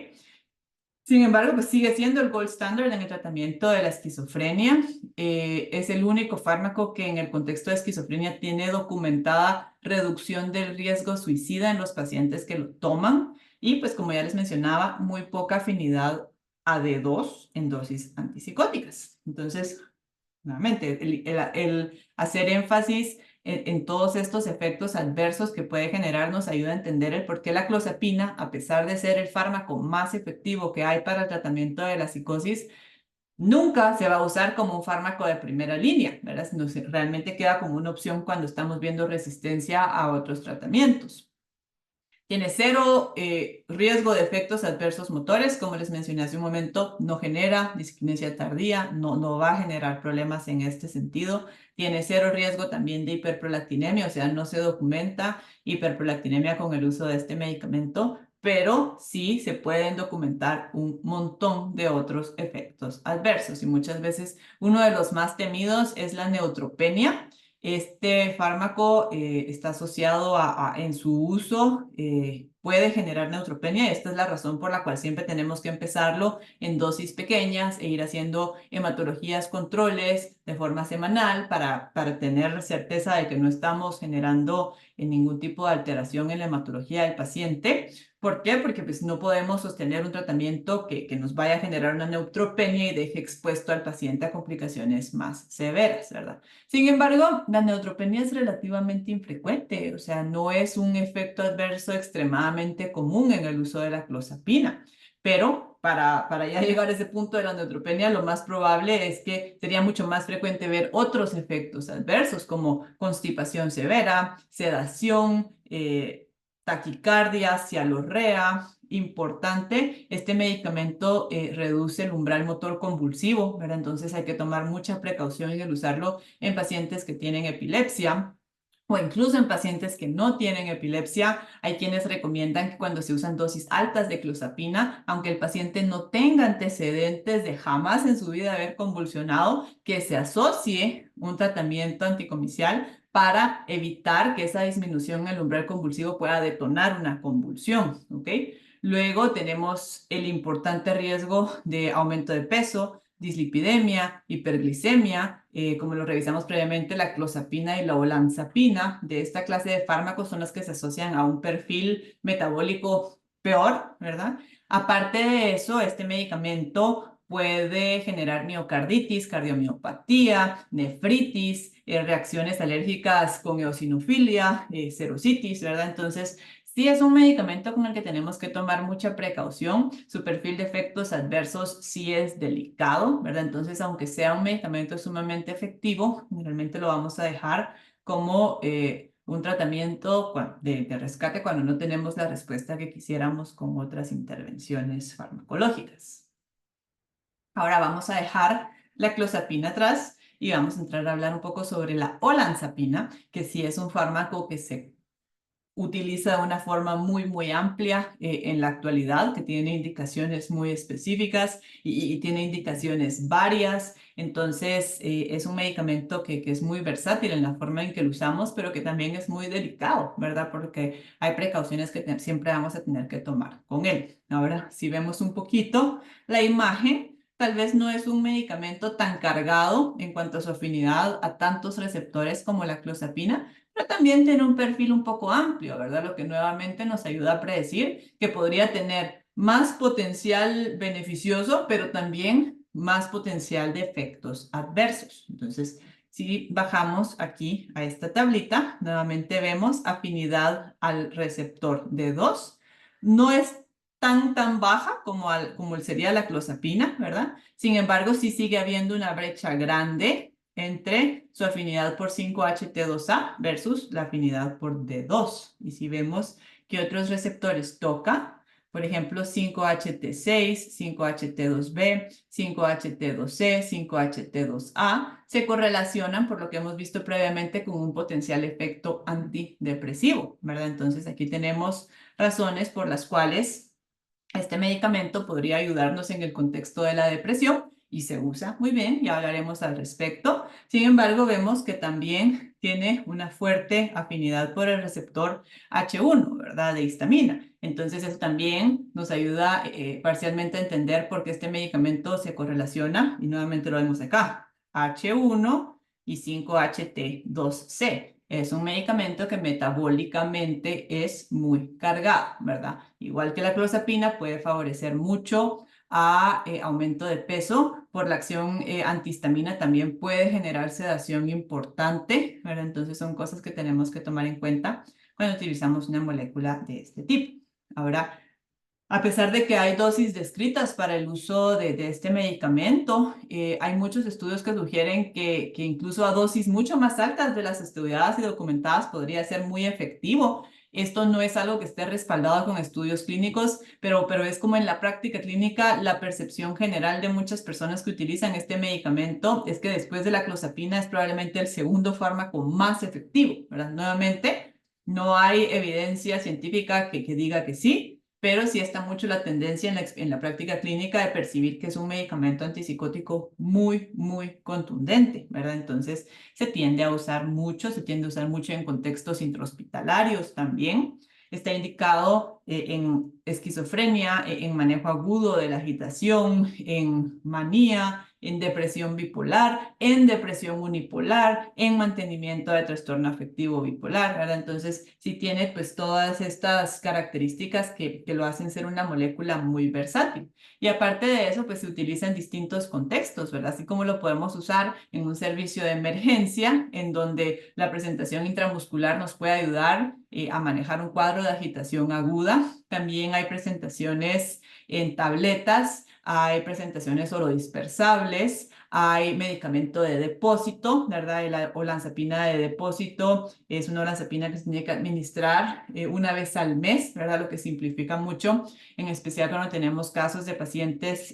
Sin embargo, pues sigue siendo el gold standard en el tratamiento de la esquizofrenia. Es el único fármaco que en el contexto de esquizofrenia tiene documentada reducción del riesgo suicida en los pacientes que lo toman. Y pues como ya les mencionaba, muy poca afinidad a D2 en dosis antipsicóticas. Entonces, nuevamente, el hacer énfasis en todos estos efectos adversos que puede generar nos ayuda a entender el por qué la clozapina, a pesar de ser el fármaco más efectivo que hay para el tratamiento de la psicosis, nunca se va a usar como un fármaco de primera línea, ¿verdad? Sino realmente queda como una opción cuando estamos viendo resistencia a otros tratamientos. Tiene cero riesgo de efectos adversos motores, como les mencioné hace un momento, no genera disquinesia tardía, no va a generar problemas en este sentido. Tiene cero riesgo también de hiperprolactinemia, o sea, no se documenta hiperprolactinemia con el uso de este medicamento, pero sí se pueden documentar un montón de otros efectos adversos y muchas veces uno de los más temidos es la neutropenia. Este fármaco está asociado en su uso, puede generar neutropenia. Esta es la razón por la cual siempre tenemos que empezarlo en dosis pequeñas e ir haciendo hematologías, controles de forma semanal para tener certeza de que no estamos generando ningún tipo de alteración en la hematología del paciente. ¿Por qué? Porque pues, no podemos sostener un tratamiento que nos vaya a generar una neutropenia y deje expuesto al paciente a complicaciones más severas, ¿verdad? Sin embargo, la neutropenia es relativamente infrecuente, o sea, no es un efecto adverso extremadamente común en el uso de la clozapina, pero para ya llegar a ese punto de la neutropenia, lo más probable es que sería mucho más frecuente ver otros efectos adversos como constipación severa, sedación, taquicardia, cialorrea. Importante, este medicamento reduce el umbral motor convulsivo, ¿verdad? Entonces hay que tomar mucha precaución en el usarlo en pacientes que tienen epilepsia O incluso en pacientes que no tienen epilepsia, hay quienes recomiendan que cuando se usan dosis altas de clozapina, aunque el paciente no tenga antecedentes de jamás en su vida haber convulsionado, que se asocie un tratamiento anticomicial para evitar que esa disminución en el umbral convulsivo pueda detonar una convulsión, ¿ok? Luego tenemos el importante riesgo de aumento de peso, dislipidemia, hiperglicemia, como lo revisamos previamente, la clozapina y la olanzapina de esta clase de fármacos son las que se asocian a un perfil metabólico peor, ¿verdad? Aparte de eso, este medicamento puede generar miocarditis, cardiomiopatía, nefritis, reacciones alérgicas con eosinofilia, serositis, ¿verdad? Entonces, sí, es un medicamento con el que tenemos que tomar mucha precaución. Su perfil de efectos adversos sí es delicado, ¿verdad? Entonces, aunque sea un medicamento sumamente efectivo, generalmente lo vamos a dejar como un tratamiento de rescate cuando no tenemos la respuesta que quisiéramos con otras intervenciones farmacológicas. Ahora vamos a dejar la clozapina atrás y vamos a entrar a hablar un poco sobre la olanzapina, que sí es un fármaco que se utiliza de una forma muy amplia en la actualidad, que tiene indicaciones muy específicas y tiene indicaciones varias. Entonces, es un medicamento que es muy versátil en la forma en que lo usamos, pero que también es muy delicado, ¿verdad? Porque hay precauciones que siempre vamos a tener que tomar con él. Ahora, si vemos un poquito la imagen, tal vez no es un medicamento tan cargado en cuanto a su afinidad a tantos receptores como la clozapina, pero también tiene un perfil un poco amplio, ¿verdad? Lo que nuevamente nos ayuda a predecir que podría tener más potencial beneficioso, pero también más potencial de efectos adversos. Entonces, si bajamos aquí a esta tablita, nuevamente vemos afinidad al receptor D2. No es tan baja como sería la clozapina, ¿verdad? Sin embargo, sí sigue habiendo una brecha grande entre su afinidad por 5-HT2A versus la afinidad por D2. Y si vemos que otros receptores toca, por ejemplo, 5-HT6, 5-HT2B, 5-HT2C, 5-HT2A, se correlacionan por lo que hemos visto previamente con un potencial efecto antidepresivo, ¿verdad? Entonces aquí tenemos razones por las cuales este medicamento podría ayudarnos en el contexto de la depresión y se usa muy bien, ya hablaremos al respecto. Sin embargo, vemos que también tiene una fuerte afinidad por el receptor H1, ¿verdad? De histamina. Entonces, eso también nos ayuda parcialmente a entender por qué este medicamento se correlaciona, y nuevamente lo vemos acá, H1 y 5-HT2C. Es un medicamento que metabólicamente es muy cargado, ¿verdad? Igual que la clozapina, puede favorecer mucho a aumento de peso. Por la acción antihistamina también puede generar sedación importante, ¿verdad? Entonces son cosas que tenemos que tomar en cuenta cuando utilizamos una molécula de este tipo. Ahora, a pesar de que hay dosis descritas para el uso de este medicamento, hay muchos estudios que sugieren que incluso a dosis mucho más altas de las estudiadas y documentadas podría ser muy efectivo. Esto no es algo que esté respaldado con estudios clínicos, pero es como en la práctica clínica, la percepción general de muchas personas que utilizan este medicamento es que después de la clozapina es probablemente el segundo fármaco más efectivo, ¿verdad? Nuevamente, no hay evidencia científica que diga que sí, pero sí está mucho la tendencia en la práctica clínica de percibir que es un medicamento antipsicótico muy contundente, ¿verdad? Entonces se tiende a usar mucho en contextos intrahospitalarios también. Está indicado en esquizofrenia, en manejo agudo de la agitación, en manía, en depresión bipolar, en depresión unipolar, en mantenimiento de trastorno afectivo bipolar, ¿verdad? Entonces, sí tiene pues todas estas características que lo hacen ser una molécula muy versátil. Y aparte de eso, pues se utiliza en distintos contextos, ¿verdad? Así como lo podemos usar en un servicio de emergencia, en donde la presentación intramuscular nos puede ayudar a manejar un cuadro de agitación aguda. También hay presentaciones en tabletas, hay presentaciones orodispersables, hay medicamento de depósito, ¿verdad? La olanzapina de depósito es una olanzapina que se tiene que administrar una vez al mes, ¿verdad? Lo que simplifica mucho, en especial cuando tenemos casos de pacientes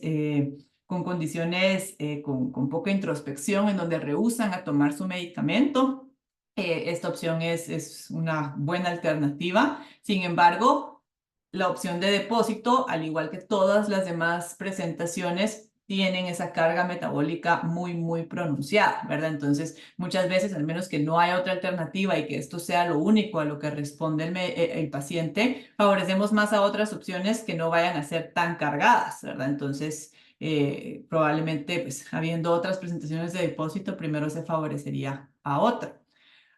con condiciones con poca introspección, en donde rehúsan a tomar su medicamento. esta opción es una buena alternativa. Sin embargo, la opción de depósito, al igual que todas las demás presentaciones, tienen esa carga metabólica muy, muy pronunciada, ¿verdad? Entonces, muchas veces, al menos que no haya otra alternativa y que esto sea lo único a lo que responde el paciente, favorecemos más a otras opciones que no vayan a ser tan cargadas, ¿verdad? Entonces, probablemente, pues, habiendo otras presentaciones de depósito, primero se favorecería a otra.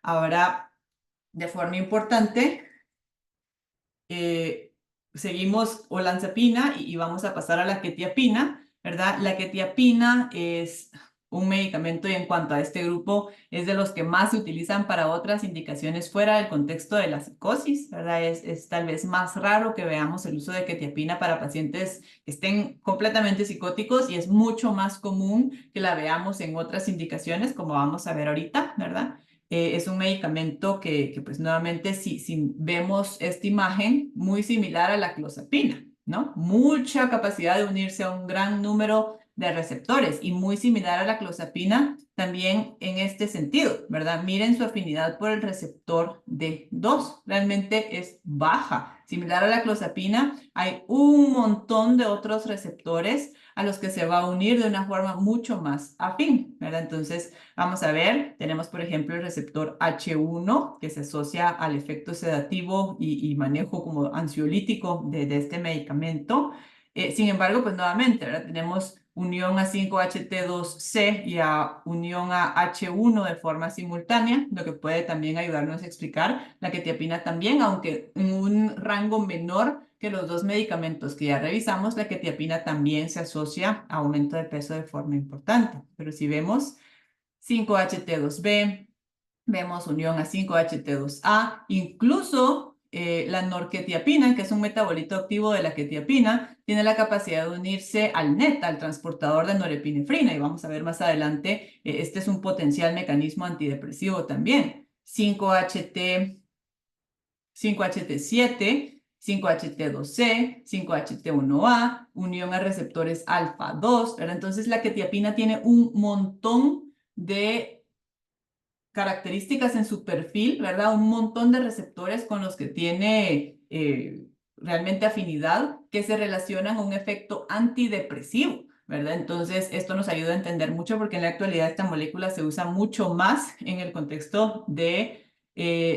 Ahora, de forma importante, seguimos olanzapina y vamos a pasar a la quetiapina, ¿verdad? La quetiapina es un medicamento y en cuanto a este grupo es de los que más se utilizan para otras indicaciones fuera del contexto de la psicosis, ¿verdad? Es tal vez más raro que veamos el uso de quetiapina para pacientes que estén completamente psicóticos y es mucho más común que la veamos en otras indicaciones, como vamos a ver ahorita, ¿verdad? Es un medicamento que pues nuevamente si vemos esta imagen muy similar a la clozapina, ¿no? Mucha capacidad de unirse a un gran número de receptores y muy similar a la clozapina también en este sentido, ¿verdad? Miren su afinidad por el receptor D2, realmente es baja. Similar a la clozapina, hay un montón de otros receptores a los que se va a unir de una forma mucho más afín, ¿verdad? Entonces, vamos a ver, tenemos por ejemplo el receptor H1 que se asocia al efecto sedativo y manejo como ansiolítico de este medicamento. Sin embargo, pues nuevamente, ¿verdad? Tenemos unión a 5-HT2C y a unión a H1 de forma simultánea, lo que puede también ayudarnos a explicar la quetiapina también, aunque en un rango menor que los dos medicamentos que ya revisamos, la quetiapina también se asocia a aumento de peso de forma importante. Pero si vemos 5-HT2B, vemos unión a 5-HT2A, incluso la norquetiapina, que es un metabolito activo de la quetiapina, tiene la capacidad de unirse al NET, al transportador de norepinefrina, y vamos a ver más adelante, este es un potencial mecanismo antidepresivo también. 5-HT, 5-HT7, 5-HT2C, 5-HT1A, unión a receptores alfa 2, ¿verdad? Entonces la quetiapina tiene un montón de características en su perfil, ¿verdad? Un montón de receptores con los que tiene realmente afinidad que se relacionan a un efecto antidepresivo, ¿verdad? Entonces, esto nos ayuda a entender mucho porque en la actualidad esta molécula se usa mucho más en el contexto de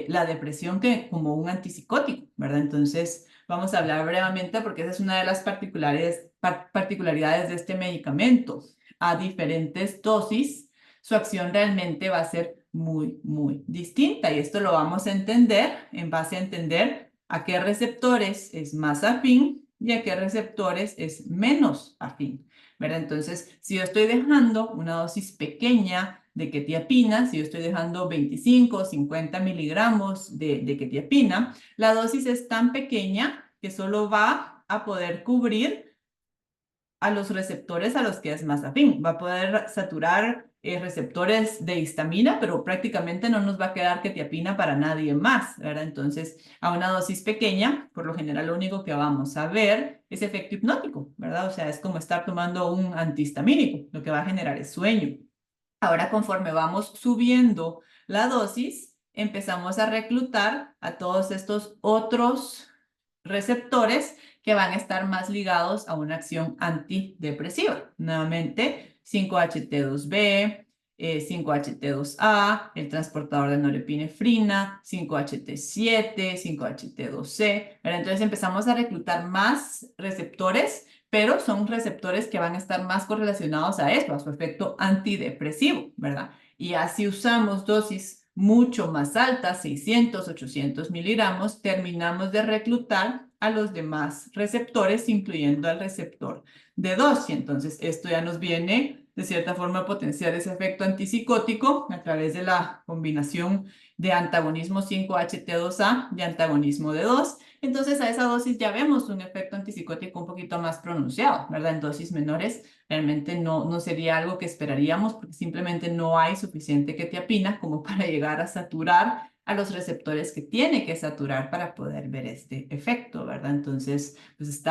la depresión que como un antipsicótico, ¿verdad? Entonces, vamos a hablar brevemente porque esa es una de las particularidades de este medicamento. A diferentes dosis, su acción realmente va a ser muy, muy distinta. Y esto lo vamos a entender en base a entender a qué receptores es más afín y a qué receptores es menos afín, ¿verdad? Entonces, si yo estoy dejando una dosis pequeña de quetiapina, si yo estoy dejando 25 o 50 miligramos de quetiapina, la dosis es tan pequeña que solo va a poder cubrir a los receptores a los que es más afín. Va a poder saturar receptores de histamina, pero prácticamente no nos va a quedar quetiapina para nadie más, ¿verdad? Entonces, a una dosis pequeña, por lo general lo único que vamos a ver es efecto hipnótico, ¿verdad? O sea, es como estar tomando un antihistamínico, lo que va a generar es sueño. Ahora, conforme vamos subiendo la dosis, empezamos a reclutar a todos estos otros receptores que van a estar más ligados a una acción antidepresiva. Nuevamente, 5-HT2B, 5-HT2A, el transportador de norepinefrina, 5-HT7, 5-HT2C. Entonces empezamos a reclutar más receptores, pero son receptores que van a estar más correlacionados a esto, a su efecto antidepresivo, ¿verdad? Y así usamos dosis mucho más altas, 600, 800 miligramos, terminamos de reclutar a los demás receptores, incluyendo al receptor D2. Y entonces esto ya nos viene, de cierta forma, a potenciar ese efecto antipsicótico a través de la combinación de antagonismo 5-HT2A y antagonismo D2. Entonces a esa dosis ya vemos un efecto antipsicótico un poquito más pronunciado, ¿verdad? En dosis menores realmente no sería algo que esperaríamos porque simplemente no hay suficiente quetiapina como para llegar a saturar a los receptores que tiene que saturar para poder ver este efecto, ¿verdad? Entonces, pues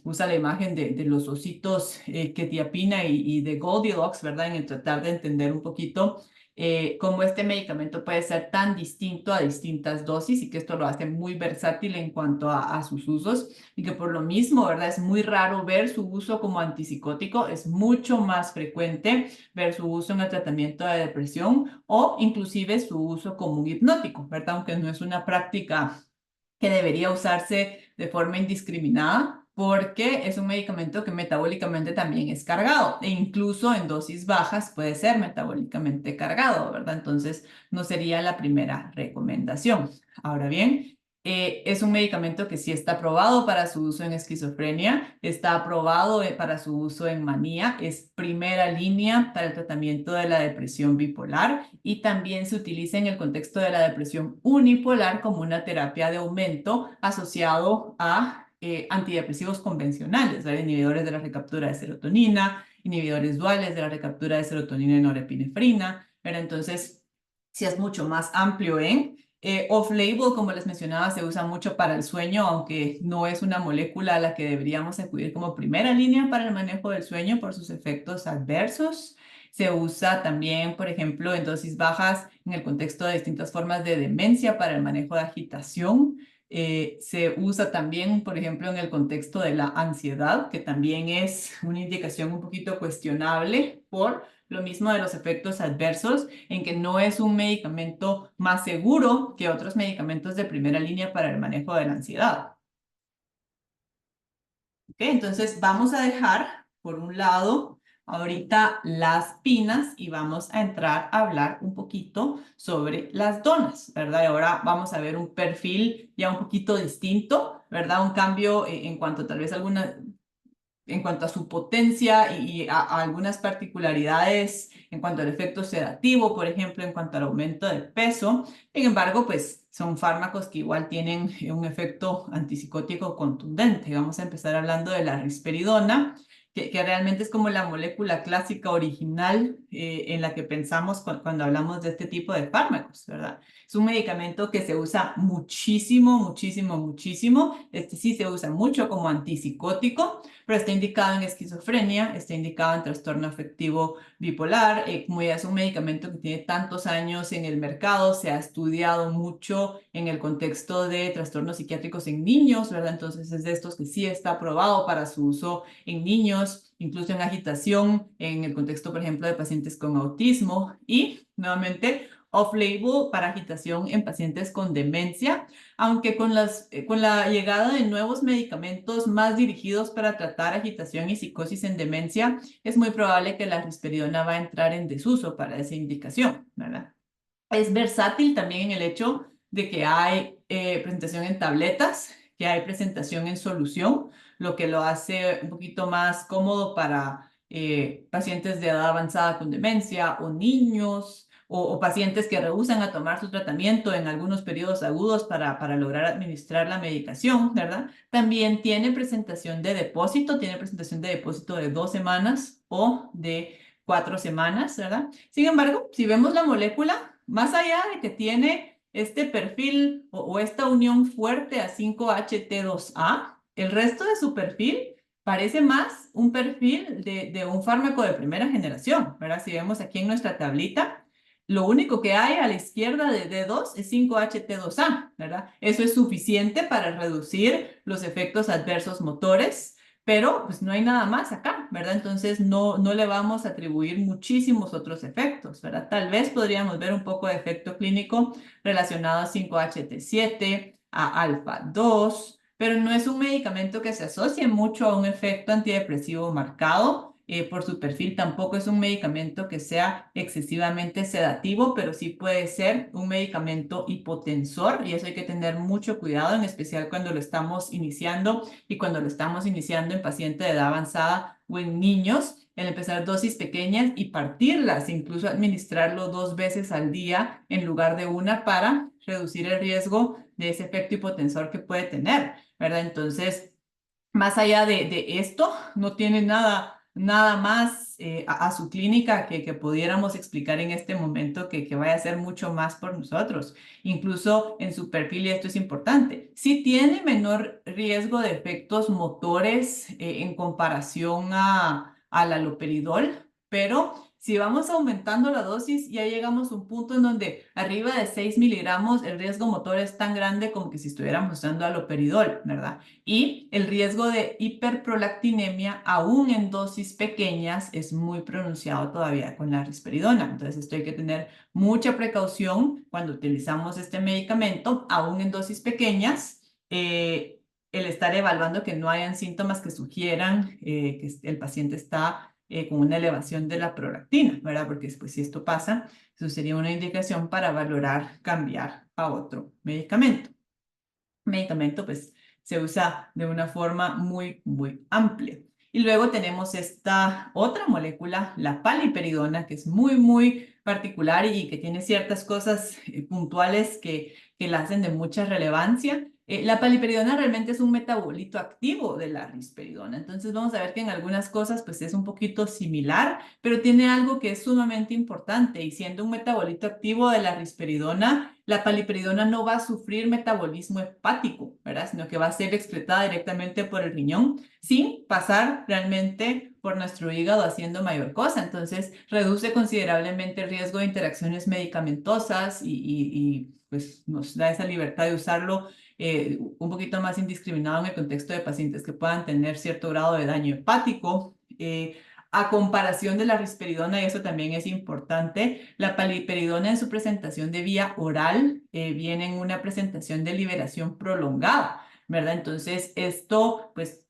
usa la imagen de los ositos quetiapina y de Goldilocks, ¿verdad? En el tratar de entender un poquito cómo este medicamento puede ser tan distinto a distintas dosis y que esto lo hace muy versátil en cuanto a sus usos y que por lo mismo, ¿verdad? Es muy raro ver su uso como antipsicótico, es mucho más frecuente ver su uso en el tratamiento de depresión o inclusive su uso como un hipnótico, ¿verdad? Aunque no es una práctica que debería usarse de forma indiscriminada porque es un medicamento que metabólicamente también es cargado e incluso en dosis bajas puede ser metabólicamente cargado, ¿verdad? Entonces no sería la primera recomendación. Ahora bien, es un medicamento que sí está aprobado para su uso en esquizofrenia, está aprobado para su uso en manía, es primera línea para el tratamiento de la depresión bipolar y también se utiliza en el contexto de la depresión unipolar como una terapia de aumento asociado a antidepresivos convencionales, ¿verdad? Inhibidores de la recaptura de serotonina, inhibidores duales de la recaptura de serotonina y norepinefrina, ¿verdad? Entonces, sí es mucho más amplio en off-label, como les mencionaba, se usa mucho para el sueño, aunque no es una molécula a la que deberíamos acudir como primera línea para el manejo del sueño por sus efectos adversos. Se usa también, por ejemplo, en dosis bajas en el contexto de distintas formas de demencia para el manejo de agitación. Se usa también, por ejemplo, en el contexto de la ansiedad, que también es una indicación un poquito cuestionable por lo mismo de los efectos adversos, en que no es un medicamento más seguro que otros medicamentos de primera línea para el manejo de la ansiedad. ¿Ok? Entonces vamos a dejar, por un lado, ahorita las pinas y vamos a entrar a hablar un poquito sobre las donas, ¿verdad? Y ahora vamos a ver un perfil ya un poquito distinto, ¿verdad? Un cambio en cuanto tal vez alguna en cuanto a su potencia y a algunas particularidades en cuanto al efecto sedativo, por ejemplo, en cuanto al aumento de peso. Sin embargo, pues son fármacos que igual tienen un efecto antipsicótico contundente. Vamos a empezar hablando de la risperidona, que realmente es como la molécula clásica original en la que pensamos cuando hablamos de este tipo de fármacos, ¿verdad? Es un medicamento que se usa muchísimo, muchísimo, muchísimo. Este sí se usa mucho como antipsicótico, pero está indicado en esquizofrenia, está indicado en trastorno afectivo bipolar. Como ya es un medicamento que tiene tantos años en el mercado, se ha estudiado mucho en el contexto de trastornos psiquiátricos en niños, ¿verdad? Entonces es de estos que sí está aprobado para su uso en niños, incluso en agitación, en el contexto, por ejemplo, de pacientes con autismo y, nuevamente, off-label para agitación en pacientes con demencia, aunque con la llegada de nuevos medicamentos más dirigidos para tratar agitación y psicosis en demencia, es muy probable que la risperidona va a entrar en desuso para esa indicación, ¿verdad? Es versátil también en el hecho de que hay presentación en tabletas, que hay presentación en solución, lo que lo hace un poquito más cómodo para pacientes de edad avanzada con demencia o niños o pacientes que rehúsan a tomar su tratamiento en algunos periodos agudos para lograr administrar la medicación, ¿verdad? También tiene presentación de depósito de 2 semanas o de 4 semanas, ¿verdad? Sin embargo, si vemos la molécula, más allá de que tiene este perfil o esta unión fuerte a 5-HT2A, el resto de su perfil parece más un perfil de un fármaco de primera generación, ¿verdad? Si vemos aquí en nuestra tablita, lo único que hay a la izquierda de D2 es 5-HT2A, ¿verdad? Eso es suficiente para reducir los efectos adversos motores, pero pues no hay nada más acá, ¿verdad? Entonces no le vamos a atribuir muchísimos otros efectos, ¿verdad? Tal vez podríamos ver un poco de efecto clínico relacionado a 5-HT7, a alfa-2, pero no es un medicamento que se asocie mucho a un efecto antidepresivo marcado. Por su perfil tampoco es un medicamento que sea excesivamente sedativo, pero sí puede ser un medicamento hipotensor y eso hay que tener mucho cuidado, en especial cuando lo estamos iniciando y cuando lo estamos iniciando en pacientes de edad avanzada o en niños, el empezar dosis pequeñas y partirlas, incluso administrarlo 2 veces al día en lugar de una para reducir el riesgo de ese efecto hipotensor que puede tener, ¿verdad? Entonces, más allá de esto, no tiene nada más a su clínica que pudiéramos explicar en este momento que vaya a hacer mucho más por nosotros. Incluso en su perfil, y esto es importante, sí tiene menor riesgo de efectos motores en comparación al haloperidol, pero si vamos aumentando la dosis, ya llegamos a un punto en donde arriba de 6 miligramos el riesgo motor es tan grande como que si estuviéramos usando haloperidol, ¿verdad? Y el riesgo de hiperprolactinemia, aún en dosis pequeñas, es muy pronunciado todavía con la risperidona. Entonces, esto hay que tener mucha precaución cuando utilizamos este medicamento, aún en dosis pequeñas. El estar evaluando que no hayan síntomas que sugieran que el paciente está con una elevación de la prolactina, ¿verdad? Porque después si esto pasa, eso sería una indicación para valorar cambiar a otro medicamento. Medicamento, pues, se usa de una forma muy, muy amplia. Y luego tenemos esta otra molécula, la paliperidona, que es muy, muy particular y que tiene ciertas cosas puntuales que la hacen de mucha relevancia. La paliperidona realmente es un metabolito activo de la risperidona. Entonces vamos a ver que en algunas cosas pues es un poquito similar, pero tiene algo que es sumamente importante y siendo un metabolito activo de la risperidona, la paliperidona no va a sufrir metabolismo hepático, ¿verdad? Sino que va a ser excretada directamente por el riñón sin pasar realmente por nuestro hígado haciendo mayor cosa. Entonces, reduce considerablemente el riesgo de interacciones medicamentosas y pues nos da esa libertad de usarlo un poquito más indiscriminado en el contexto de pacientes que puedan tener cierto grado de daño hepático. A comparación de la risperidona, y eso también es importante, la paliperidona en su presentación de vía oral viene en una presentación de liberación prolongada, ¿verdad? Entonces, esto pues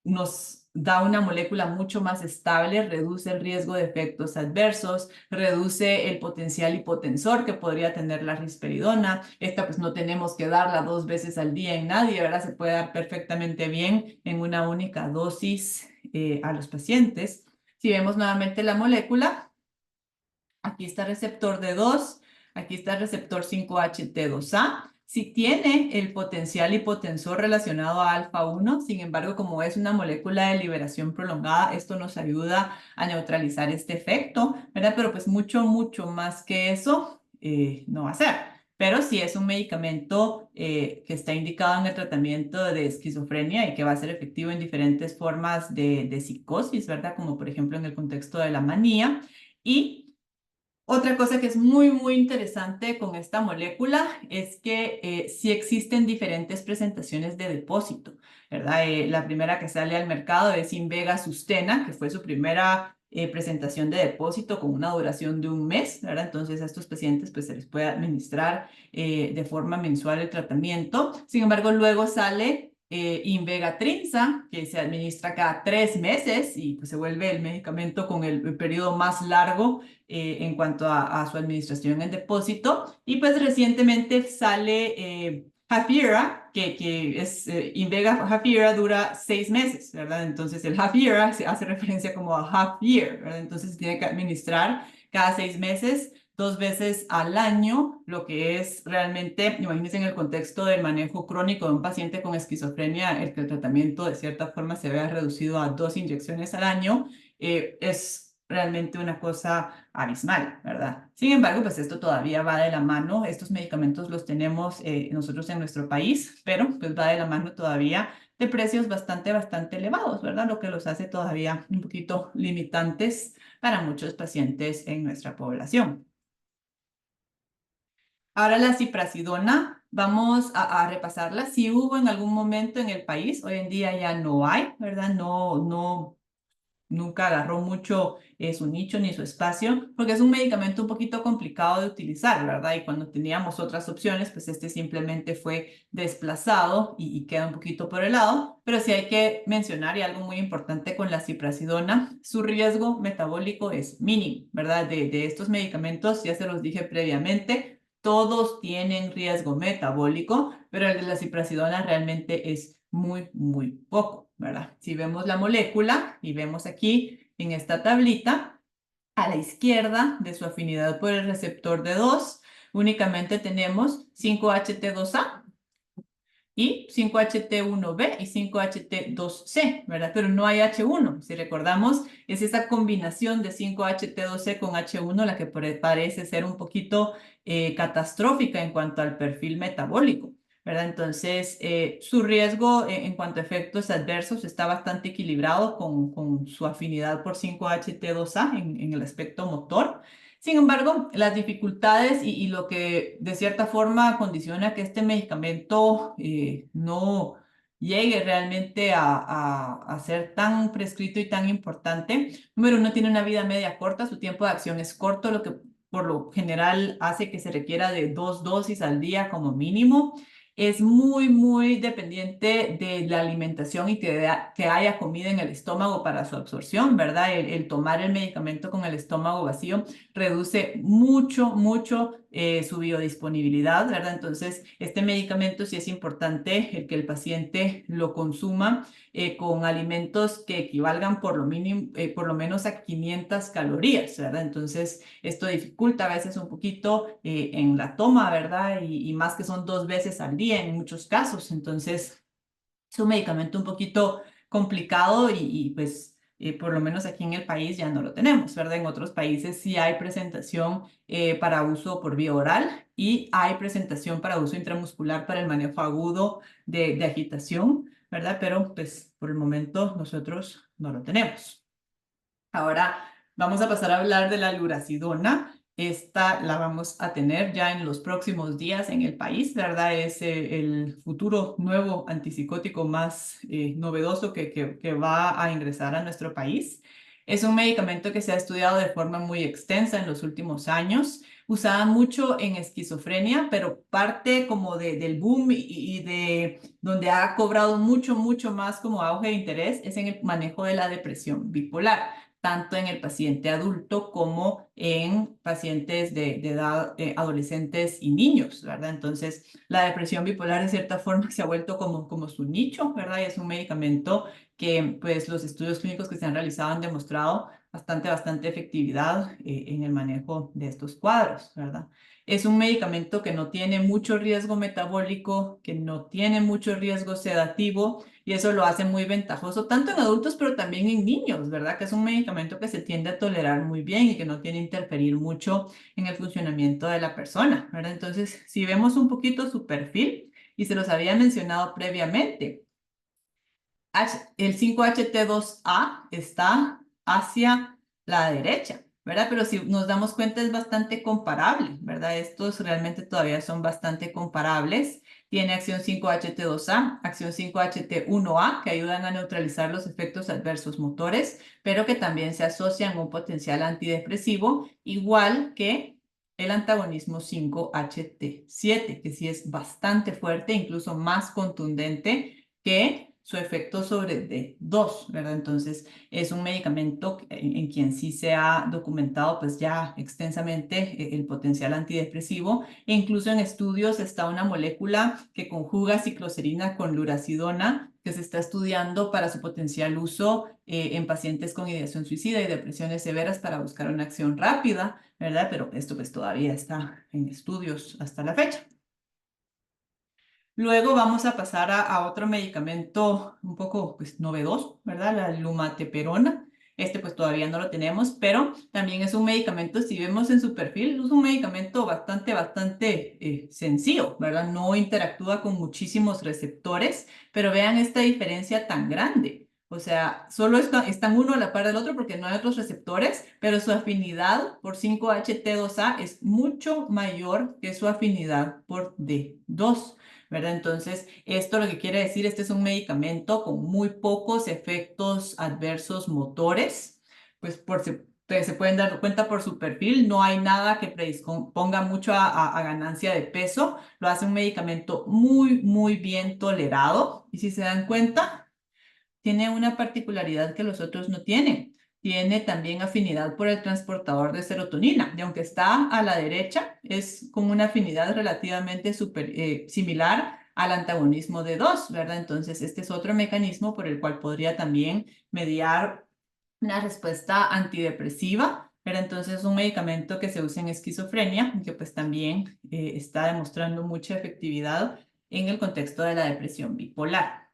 nos da una molécula mucho más estable, reduce el riesgo de efectos adversos, reduce el potencial hipotensor que podría tener la risperidona. Esta pues no tenemos que darla 2 veces al día en nadie, ¿verdad? Se puede dar perfectamente bien en una única dosis a los pacientes. Si vemos nuevamente la molécula, aquí está el receptor D2, aquí está el receptor 5-HT2A. Si tiene el potencial hipotensor relacionado a alfa-1, sin embargo, como es una molécula de liberación prolongada, esto nos ayuda a neutralizar este efecto, ¿verdad? Pero pues mucho, mucho más que eso no va a ser. Pero sí es un medicamento que está indicado en el tratamiento de esquizofrenia y que va a ser efectivo en diferentes formas de psicosis, ¿verdad? Como por ejemplo en el contexto de la manía. Y otra cosa que es muy, muy interesante con esta molécula es que sí existen diferentes presentaciones de depósito, ¿verdad? La primera que sale al mercado es Invega Sustena, que fue su primera presentación de depósito con una duración de un mes, ¿verdad? Entonces a estos pacientes pues se les puede administrar de forma mensual el tratamiento. Sin embargo, luego sale Invega Trinza, que se administra cada 3 meses y pues se vuelve el medicamento con el periodo más largo en cuanto a su administración en depósito. Y pues recientemente sale Hafira, que es Invega Hafira dura 6 meses, ¿verdad? Entonces el Hafira se hace referencia como a half year, ¿verdad? Entonces se tiene que administrar cada 6 meses. 2 veces al año, lo que es realmente, imagínense en el contexto del manejo crónico de un paciente con esquizofrenia, el que el tratamiento de cierta forma se vea reducido a 2 inyecciones al año, es realmente una cosa abismal, ¿verdad? Sin embargo, pues esto todavía va de la mano, estos medicamentos los tenemos nosotros en nuestro país, pero pues va de la mano todavía de precios bastante, bastante elevados, ¿verdad? Lo que los hace todavía un poquito limitantes para muchos pacientes en nuestra población. Ahora la ciprasidona, vamos a repasarla. Si hubo en algún momento en el país, hoy en día ya no hay, ¿verdad? Nunca agarró mucho su nicho ni su espacio, porque es un medicamento un poquito complicado de utilizar, ¿verdad? Y cuando teníamos otras opciones, pues este simplemente fue desplazado y queda un poquito por el lado. Pero sí hay que mencionar, y algo muy importante con la ciprasidona, su riesgo metabólico es mínimo, ¿verdad? De estos medicamentos, ya se los dije previamente, todos tienen riesgo metabólico, pero el de la ciprasidona realmente es muy, muy poco, ¿verdad? Si vemos la molécula y vemos aquí en esta tablita, a la izquierda de su afinidad por el receptor D2, únicamente tenemos 5-HT2A y 5-HT1B y 5-HT2C, ¿verdad? Pero no hay H1. Si recordamos, es esa combinación de 5-HT2C con H1 la que parece ser un poquito catastrófica en cuanto al perfil metabólico, ¿verdad? Entonces, su riesgo en cuanto a efectos adversos está bastante equilibrado con su afinidad por 5-HT2A en el aspecto motor. Sin embargo, las dificultades y lo que de cierta forma condiciona que este medicamento no llegue realmente a ser tan prescrito y tan importante. Número uno, tiene una vida media corta, su tiempo de acción es corto, lo que por lo general hace que se requiera de 2 dosis al día como mínimo. Es muy, muy dependiente de la alimentación y que haya comida en el estómago para su absorción, ¿verdad? El tomar el medicamento con el estómago vacío reduce mucho, mucho su biodisponibilidad, ¿verdad? Entonces, este medicamento sí es importante el que el paciente lo consuma con alimentos que equivalgan por lo mínimo, por lo menos a 500 calorías, ¿verdad? Entonces, esto dificulta a veces un poquito en la toma, ¿verdad? Y más que son 2 veces al día en muchos casos. Entonces, es un medicamento un poquito complicado pues por lo menos aquí en el país ya no lo tenemos, ¿verdad? En otros países sí hay presentación para uso por vía oral y hay presentación para uso intramuscular para el manejo agudo de agitación, ¿verdad? Pero pues por el momento nosotros no lo tenemos. Ahora vamos a pasar a hablar de la lurasidona. Esta la vamos a tener ya en los próximos días en el país, ¿verdad? Es el futuro nuevo antipsicótico más novedoso que va a ingresar a nuestro país. Es un medicamento que se ha estudiado de forma muy extensa en los últimos años, usada mucho en esquizofrenia, pero parte como del boom y de donde ha cobrado mucho, mucho más como auge de interés es en el manejo de la depresión bipolar tanto en el paciente adulto como en pacientes de edad adolescentes y niños, ¿verdad? Entonces, la depresión bipolar de cierta forma se ha vuelto como su nicho, ¿verdad? Y es un medicamento que, pues, los estudios clínicos que se han realizado han demostrado bastante efectividad en el manejo de estos cuadros, ¿verdad? Es un medicamento que no tiene mucho riesgo metabólico, que no tiene mucho riesgo sedativo, y eso lo hace muy ventajoso tanto en adultos, pero también en niños, ¿verdad? Que es un medicamento que se tiende a tolerar muy bien y que no tiene que interferir mucho en el funcionamiento de la persona, ¿verdad? Entonces, si vemos un poquito su perfil, y se los había mencionado previamente, el 5-HT2A está hacia la derecha, ¿verdad? Pero si nos damos cuenta es bastante comparable, ¿verdad? Estos realmente todavía son bastante comparables. Tiene acción 5-HT2A, acción 5-HT1A, que ayudan a neutralizar los efectos adversos motores, pero que también se asocian a un potencial antidepresivo, igual que el antagonismo 5-HT7, que sí es bastante fuerte, incluso más contundente que su efecto sobre D2, ¿verdad? Entonces, es un medicamento en quien sí se ha documentado pues ya extensamente el potencial antidepresivo e incluso en estudios está una molécula que conjuga cicloserina con lurasidona que se está estudiando para su potencial uso en pacientes con ideación suicida y depresiones severas para buscar una acción rápida, ¿verdad? Pero esto pues todavía está en estudios hasta la fecha. Luego vamos a pasar a otro medicamento un poco pues, novedoso, ¿verdad? La lumateperona. Este pues todavía no lo tenemos, pero también es un medicamento, si vemos en su perfil, es un medicamento bastante sencillo, ¿verdad? No interactúa con muchísimos receptores, pero vean esta diferencia tan grande. O sea, solo están uno a la par del otro porque no hay otros receptores, pero su afinidad por 5-HT2A es mucho mayor que su afinidad por D2. ¿Verdad? Entonces, esto lo que quiere decir, este es un medicamento con muy pocos efectos adversos motores, pues ustedes se pueden dar cuenta por su perfil, no hay nada que predisponga mucho a ganancia de peso, lo hace un medicamento muy, muy bien tolerado y si se dan cuenta, tiene una particularidad que los otros no tienen. Tiene también afinidad por el transportador de serotonina, y aunque está a la derecha, es con una afinidad relativamente similar al antagonismo de 2, ¿verdad? Entonces, este es otro mecanismo por el cual podría también mediar una respuesta antidepresiva, pero entonces es un medicamento que se usa en esquizofrenia, que pues también está demostrando mucha efectividad en el contexto de la depresión bipolar.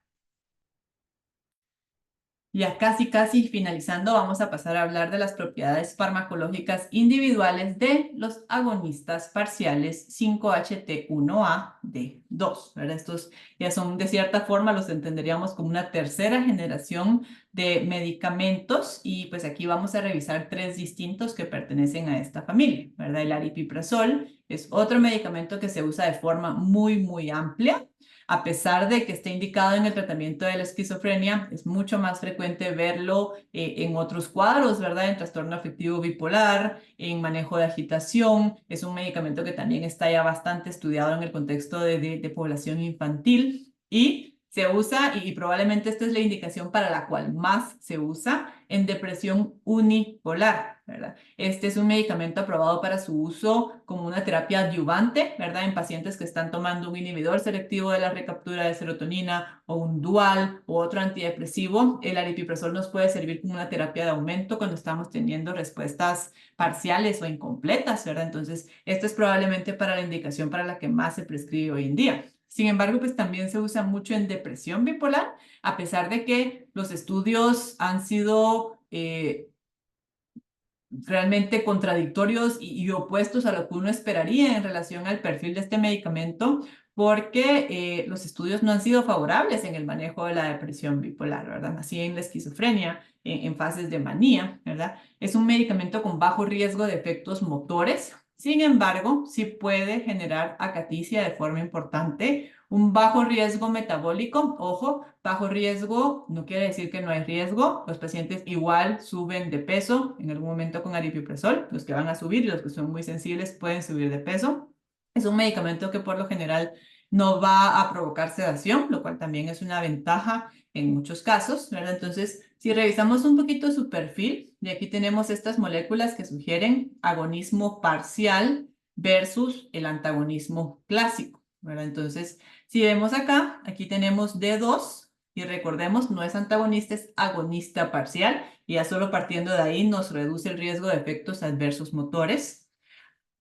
Ya casi finalizando, vamos a pasar a hablar de las propiedades farmacológicas individuales de los agonistas parciales 5-HT1A-D2, ¿verdad? Estos ya son, de cierta forma, los entenderíamos como una tercera generación de medicamentos y pues aquí vamos a revisar tres distintos que pertenecen a esta familia, ¿verdad? El aripiprazol es otro medicamento que se usa de forma muy amplia. A pesar de que esté indicado en el tratamiento de la esquizofrenia, es mucho más frecuente verlo en otros cuadros, ¿verdad? En trastorno afectivo bipolar, en manejo de agitación. Es un medicamento que también está ya bastante estudiado en el contexto de población infantil y se usa, y probablemente esta es la indicación para la cual más se usa, en depresión unipolar, ¿verdad? Este es un medicamento aprobado para su uso como una terapia adyuvante, ¿verdad? En pacientes que están tomando un inhibidor selectivo de la recaptura de serotonina o un dual o otro antidepresivo. El aripiprazol nos puede servir como una terapia de aumento cuando estamos teniendo respuestas parciales o incompletas, ¿verdad? Entonces, esto es probablemente para la indicación para la que más se prescribe hoy en día. Sin embargo, pues también se usa mucho en depresión bipolar, a pesar de que los estudios han sido realmente contradictorios y opuestos a lo que uno esperaría en relación al perfil de este medicamento, porque los estudios no han sido favorables en el manejo de la depresión bipolar, ¿verdad? Así en la esquizofrenia, en fases de manía, ¿verdad? Es un medicamento con bajo riesgo de efectos motores. Sin embargo, sí puede generar acaticia de forma importante, un bajo riesgo metabólico. Ojo, bajo riesgo no quiere decir que no hay riesgo. Los pacientes igual suben de peso en algún momento con aripiprazol. Los que van a subir y los que son muy sensibles pueden subir de peso. Es un medicamento que por lo general no va a provocar sedación, lo cual también es una ventaja en muchos casos, ¿verdad? Entonces, si revisamos un poquito su perfil, y aquí tenemos estas moléculas que sugieren agonismo parcial versus el antagonismo clásico, ¿verdad? Entonces, si vemos acá, aquí tenemos D2 y recordemos, no es antagonista, es agonista parcial y ya solo partiendo de ahí nos reduce el riesgo de efectos adversos motores.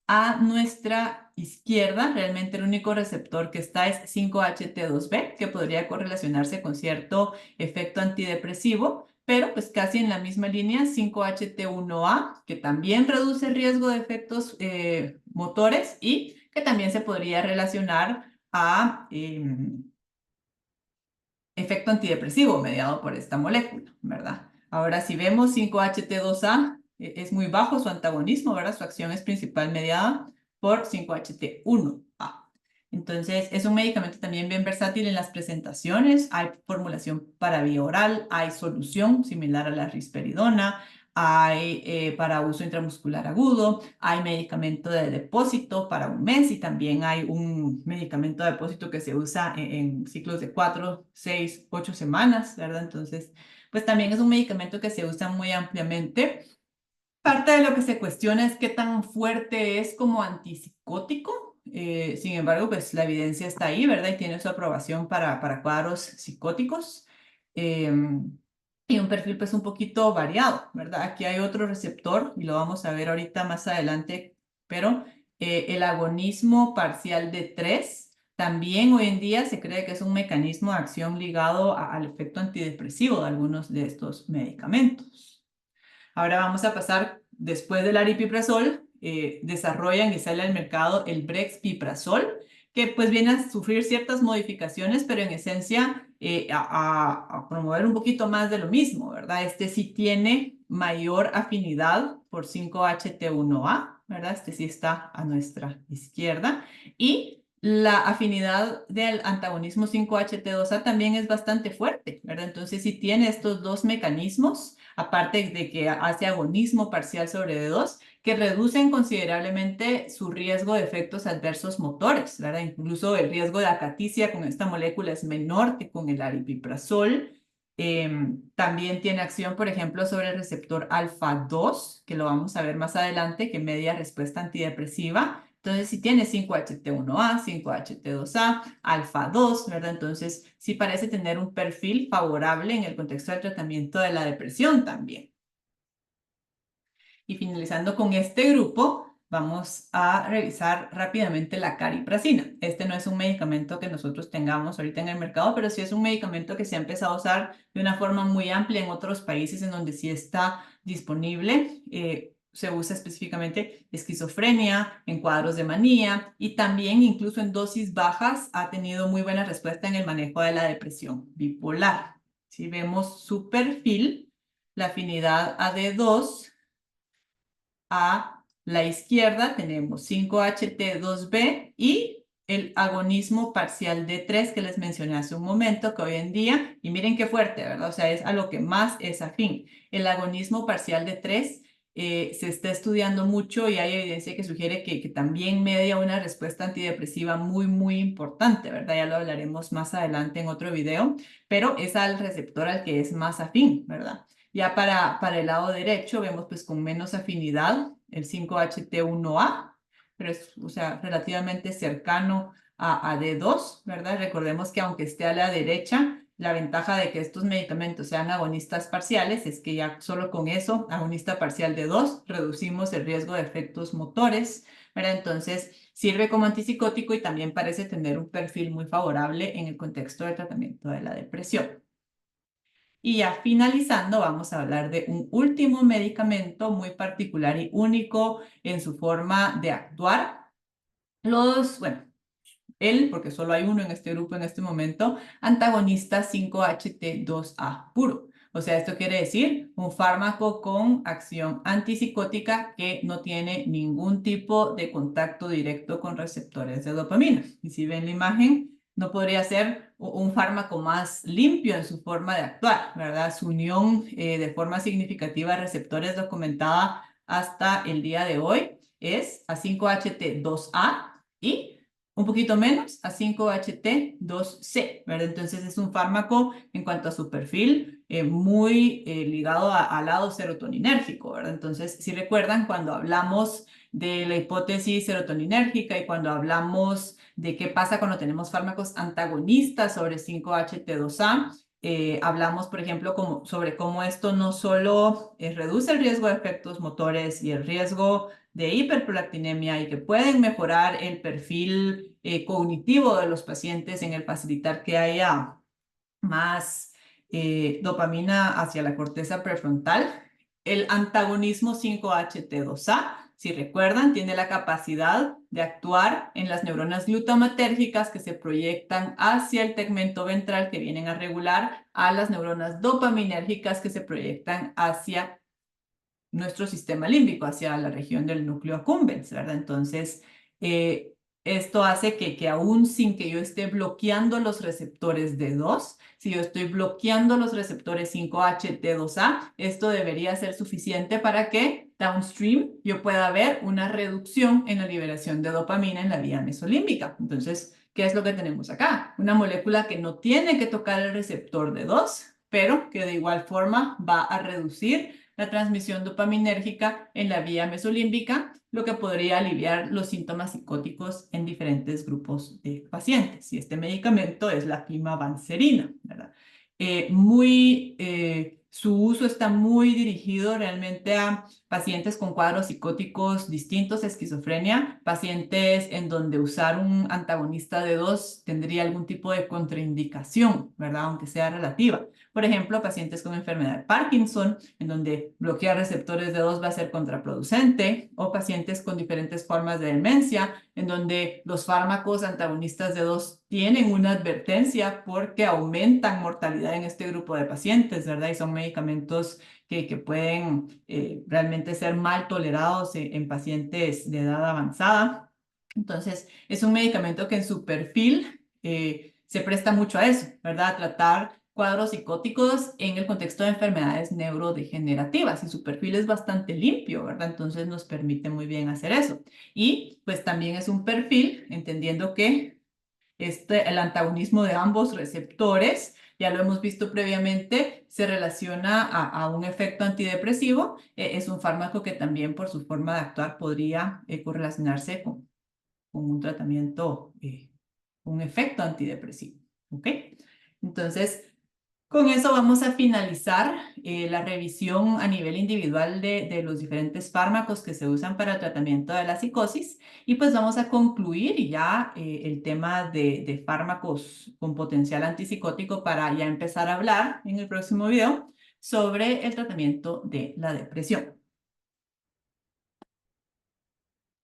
A nuestra izquierda, realmente el único receptor que está es 5-HT2B, que podría correlacionarse con cierto efecto antidepresivo, pero pues casi en la misma línea 5-HT1A, que también reduce el riesgo de efectos motores y que también se podría relacionar a efecto antidepresivo mediado por esta molécula, ¿verdad? Ahora, si vemos 5-HT2A, es muy bajo su antagonismo, ¿verdad? Su acción es principal mediada por 5-HT1A. Entonces, es un medicamento también bien versátil en las presentaciones. Hay formulación para vía oral, hay solución similar a la risperidona, hay para uso intramuscular agudo, hay medicamento de depósito para un mes y también hay un medicamento de depósito que se usa en ciclos de 4, 6, 8 semanas, ¿verdad? Entonces, pues también es un medicamento que se usa muy ampliamente. Parte de lo que se cuestiona es qué tan fuerte es como antipsicótico. Sin embargo, pues la evidencia está ahí, ¿verdad? Y tiene su aprobación para cuadros psicóticos. Y un perfil pues un poquito variado, ¿verdad? Aquí hay otro receptor y lo vamos a ver ahorita más adelante, pero el agonismo parcial de 3 también hoy en día se cree que es un mecanismo de acción ligado al efecto antidepresivo de algunos de estos medicamentos. Ahora vamos a pasar, después del aripiprazol, desarrollan y sale al mercado el brexpiprazol, que pues viene a sufrir ciertas modificaciones, pero en esencia a promover un poquito más de lo mismo, ¿verdad? Este sí tiene mayor afinidad por 5-HT1A, ¿verdad? Este sí está a nuestra izquierda. Y la afinidad del antagonismo 5-HT2A también es bastante fuerte, ¿verdad? Entonces sí tiene estos dos mecanismos aparte de que hace agonismo parcial sobre D2, que reducen considerablemente su riesgo de efectos adversos motores, ¿verdad? Incluso el riesgo de acaticia con esta molécula es menor que con el aripiprazol. También tiene acción, por ejemplo, sobre el receptor alfa-2, que lo vamos a ver más adelante, que media respuesta antidepresiva. Entonces, si tiene 5-HT1A, 5-HT2A, alfa-2, ¿verdad? Entonces, sí parece tener un perfil favorable en el contexto del tratamiento de la depresión también. Y finalizando con este grupo, vamos a revisar rápidamente la cariprazina. Este no es un medicamento que nosotros tengamos ahorita en el mercado, pero sí es un medicamento que se ha empezado a usar de una forma muy amplia en otros países en donde sí está disponible. Se usa específicamente esquizofrenia, en cuadros de manía y también incluso en dosis bajas ha tenido muy buena respuesta en el manejo de la depresión bipolar. Si vemos su perfil, la afinidad AD2 a la izquierda tenemos 5-HT2B y el agonismo parcial D3 que les mencioné hace un momento, que hoy en día, y miren qué fuerte, ¿verdad? O sea, es a lo que más es afín. El agonismo parcial D3 se está estudiando mucho y hay evidencia que sugiere que también media una respuesta antidepresiva muy, muy importante, ¿verdad? Ya lo hablaremos más adelante en otro video, pero es al receptor al que es más afín, ¿verdad? Ya para el lado derecho vemos pues con menos afinidad el 5-HT1A, pero es, o sea, relativamente cercano a D2, ¿verdad? Recordemos que aunque esté a la derecha, la ventaja de que estos medicamentos sean agonistas parciales es que ya solo con eso, agonista parcial de 2, reducimos el riesgo de efectos motores, ¿verdad? Entonces, sirve como antipsicótico y también parece tener un perfil muy favorable en el contexto de tratamiento de la depresión. Y ya finalizando, vamos a hablar de un último medicamento muy particular y único en su forma de actuar. Bueno, porque solo hay uno en este grupo en este momento, antagonista 5-HT2A puro. O sea, esto quiere decir un fármaco con acción antipsicótica que no tiene ningún tipo de contacto directo con receptores de dopamina. Y si ven la imagen, no podría ser un fármaco más limpio en su forma de actuar, ¿verdad? Su unión de forma significativa a receptores documentada hasta el día de hoy es a 5-HT2A y un poquito menos a 5-HT2C, ¿verdad? Entonces es un fármaco en cuanto a su perfil muy ligado al lado serotoninérgico, ¿verdad? Entonces, si recuerdan, cuando hablamos de la hipótesis serotoninérgica y cuando hablamos de qué pasa cuando tenemos fármacos antagonistas sobre 5-HT2A, hablamos, por ejemplo, sobre cómo esto no solo reduce el riesgo de efectos motores y el riesgo de hiperprolactinemia y que pueden mejorar el perfil cognitivo de los pacientes en el facilitar que haya más dopamina hacia la corteza prefrontal. El antagonismo 5-HT2A, si recuerdan, tiene la capacidad de actuar en las neuronas glutamatérgicas que se proyectan hacia el tegmento ventral, que vienen a regular a las neuronas dopaminérgicas que se proyectan hacia nuestro sistema límbico, hacia la región del núcleo accumbens, ¿verdad? Entonces, esto hace que aún sin que yo esté bloqueando los receptores D2, si yo estoy bloqueando los receptores 5-HT2A, esto debería ser suficiente para que downstream yo pueda ver una reducción en la liberación de dopamina en la vía mesolímbica. Entonces, ¿qué es lo que tenemos acá? Una molécula que no tiene que tocar el receptor D2, pero que de igual forma va a reducir la transmisión dopaminérgica en la vía mesolímbica, lo que podría aliviar los síntomas psicóticos en diferentes grupos de pacientes. Y este medicamento es la pimavanserina, ¿verdad? Su uso está muy dirigido realmente a pacientes con cuadros psicóticos distintos, esquizofrenia, pacientes en donde usar un antagonista de 2 tendría algún tipo de contraindicación, ¿verdad? Aunque sea relativa. Por ejemplo, pacientes con enfermedad de Parkinson, en donde bloquear receptores de 2 va a ser contraproducente, o pacientes con diferentes formas de demencia, en donde los fármacos antagonistas de 2 tienen una advertencia porque aumentan mortalidad en este grupo de pacientes, ¿verdad? Y son medicamentos que pueden realmente ser mal tolerados en pacientes de edad avanzada. Entonces, es un medicamento que en su perfil se presta mucho a eso, ¿verdad? A tratar cuadros psicóticos en el contexto de enfermedades neurodegenerativas y su perfil es bastante limpio, ¿verdad? Entonces nos permite muy bien hacer eso. Y pues también es un perfil, entendiendo que el antagonismo de ambos receptores, ya lo hemos visto previamente, se relaciona a un efecto antidepresivo. Es un fármaco que también por su forma de actuar podría correlacionarse con un tratamiento, un efecto antidepresivo. ¿Ok? Entonces, Con eso vamos a finalizar la revisión a nivel individual de los diferentes fármacos que se usan para el tratamiento de la psicosis y pues vamos a concluir ya el tema de fármacos con potencial antipsicótico para ya empezar a hablar en el próximo video sobre el tratamiento de la depresión.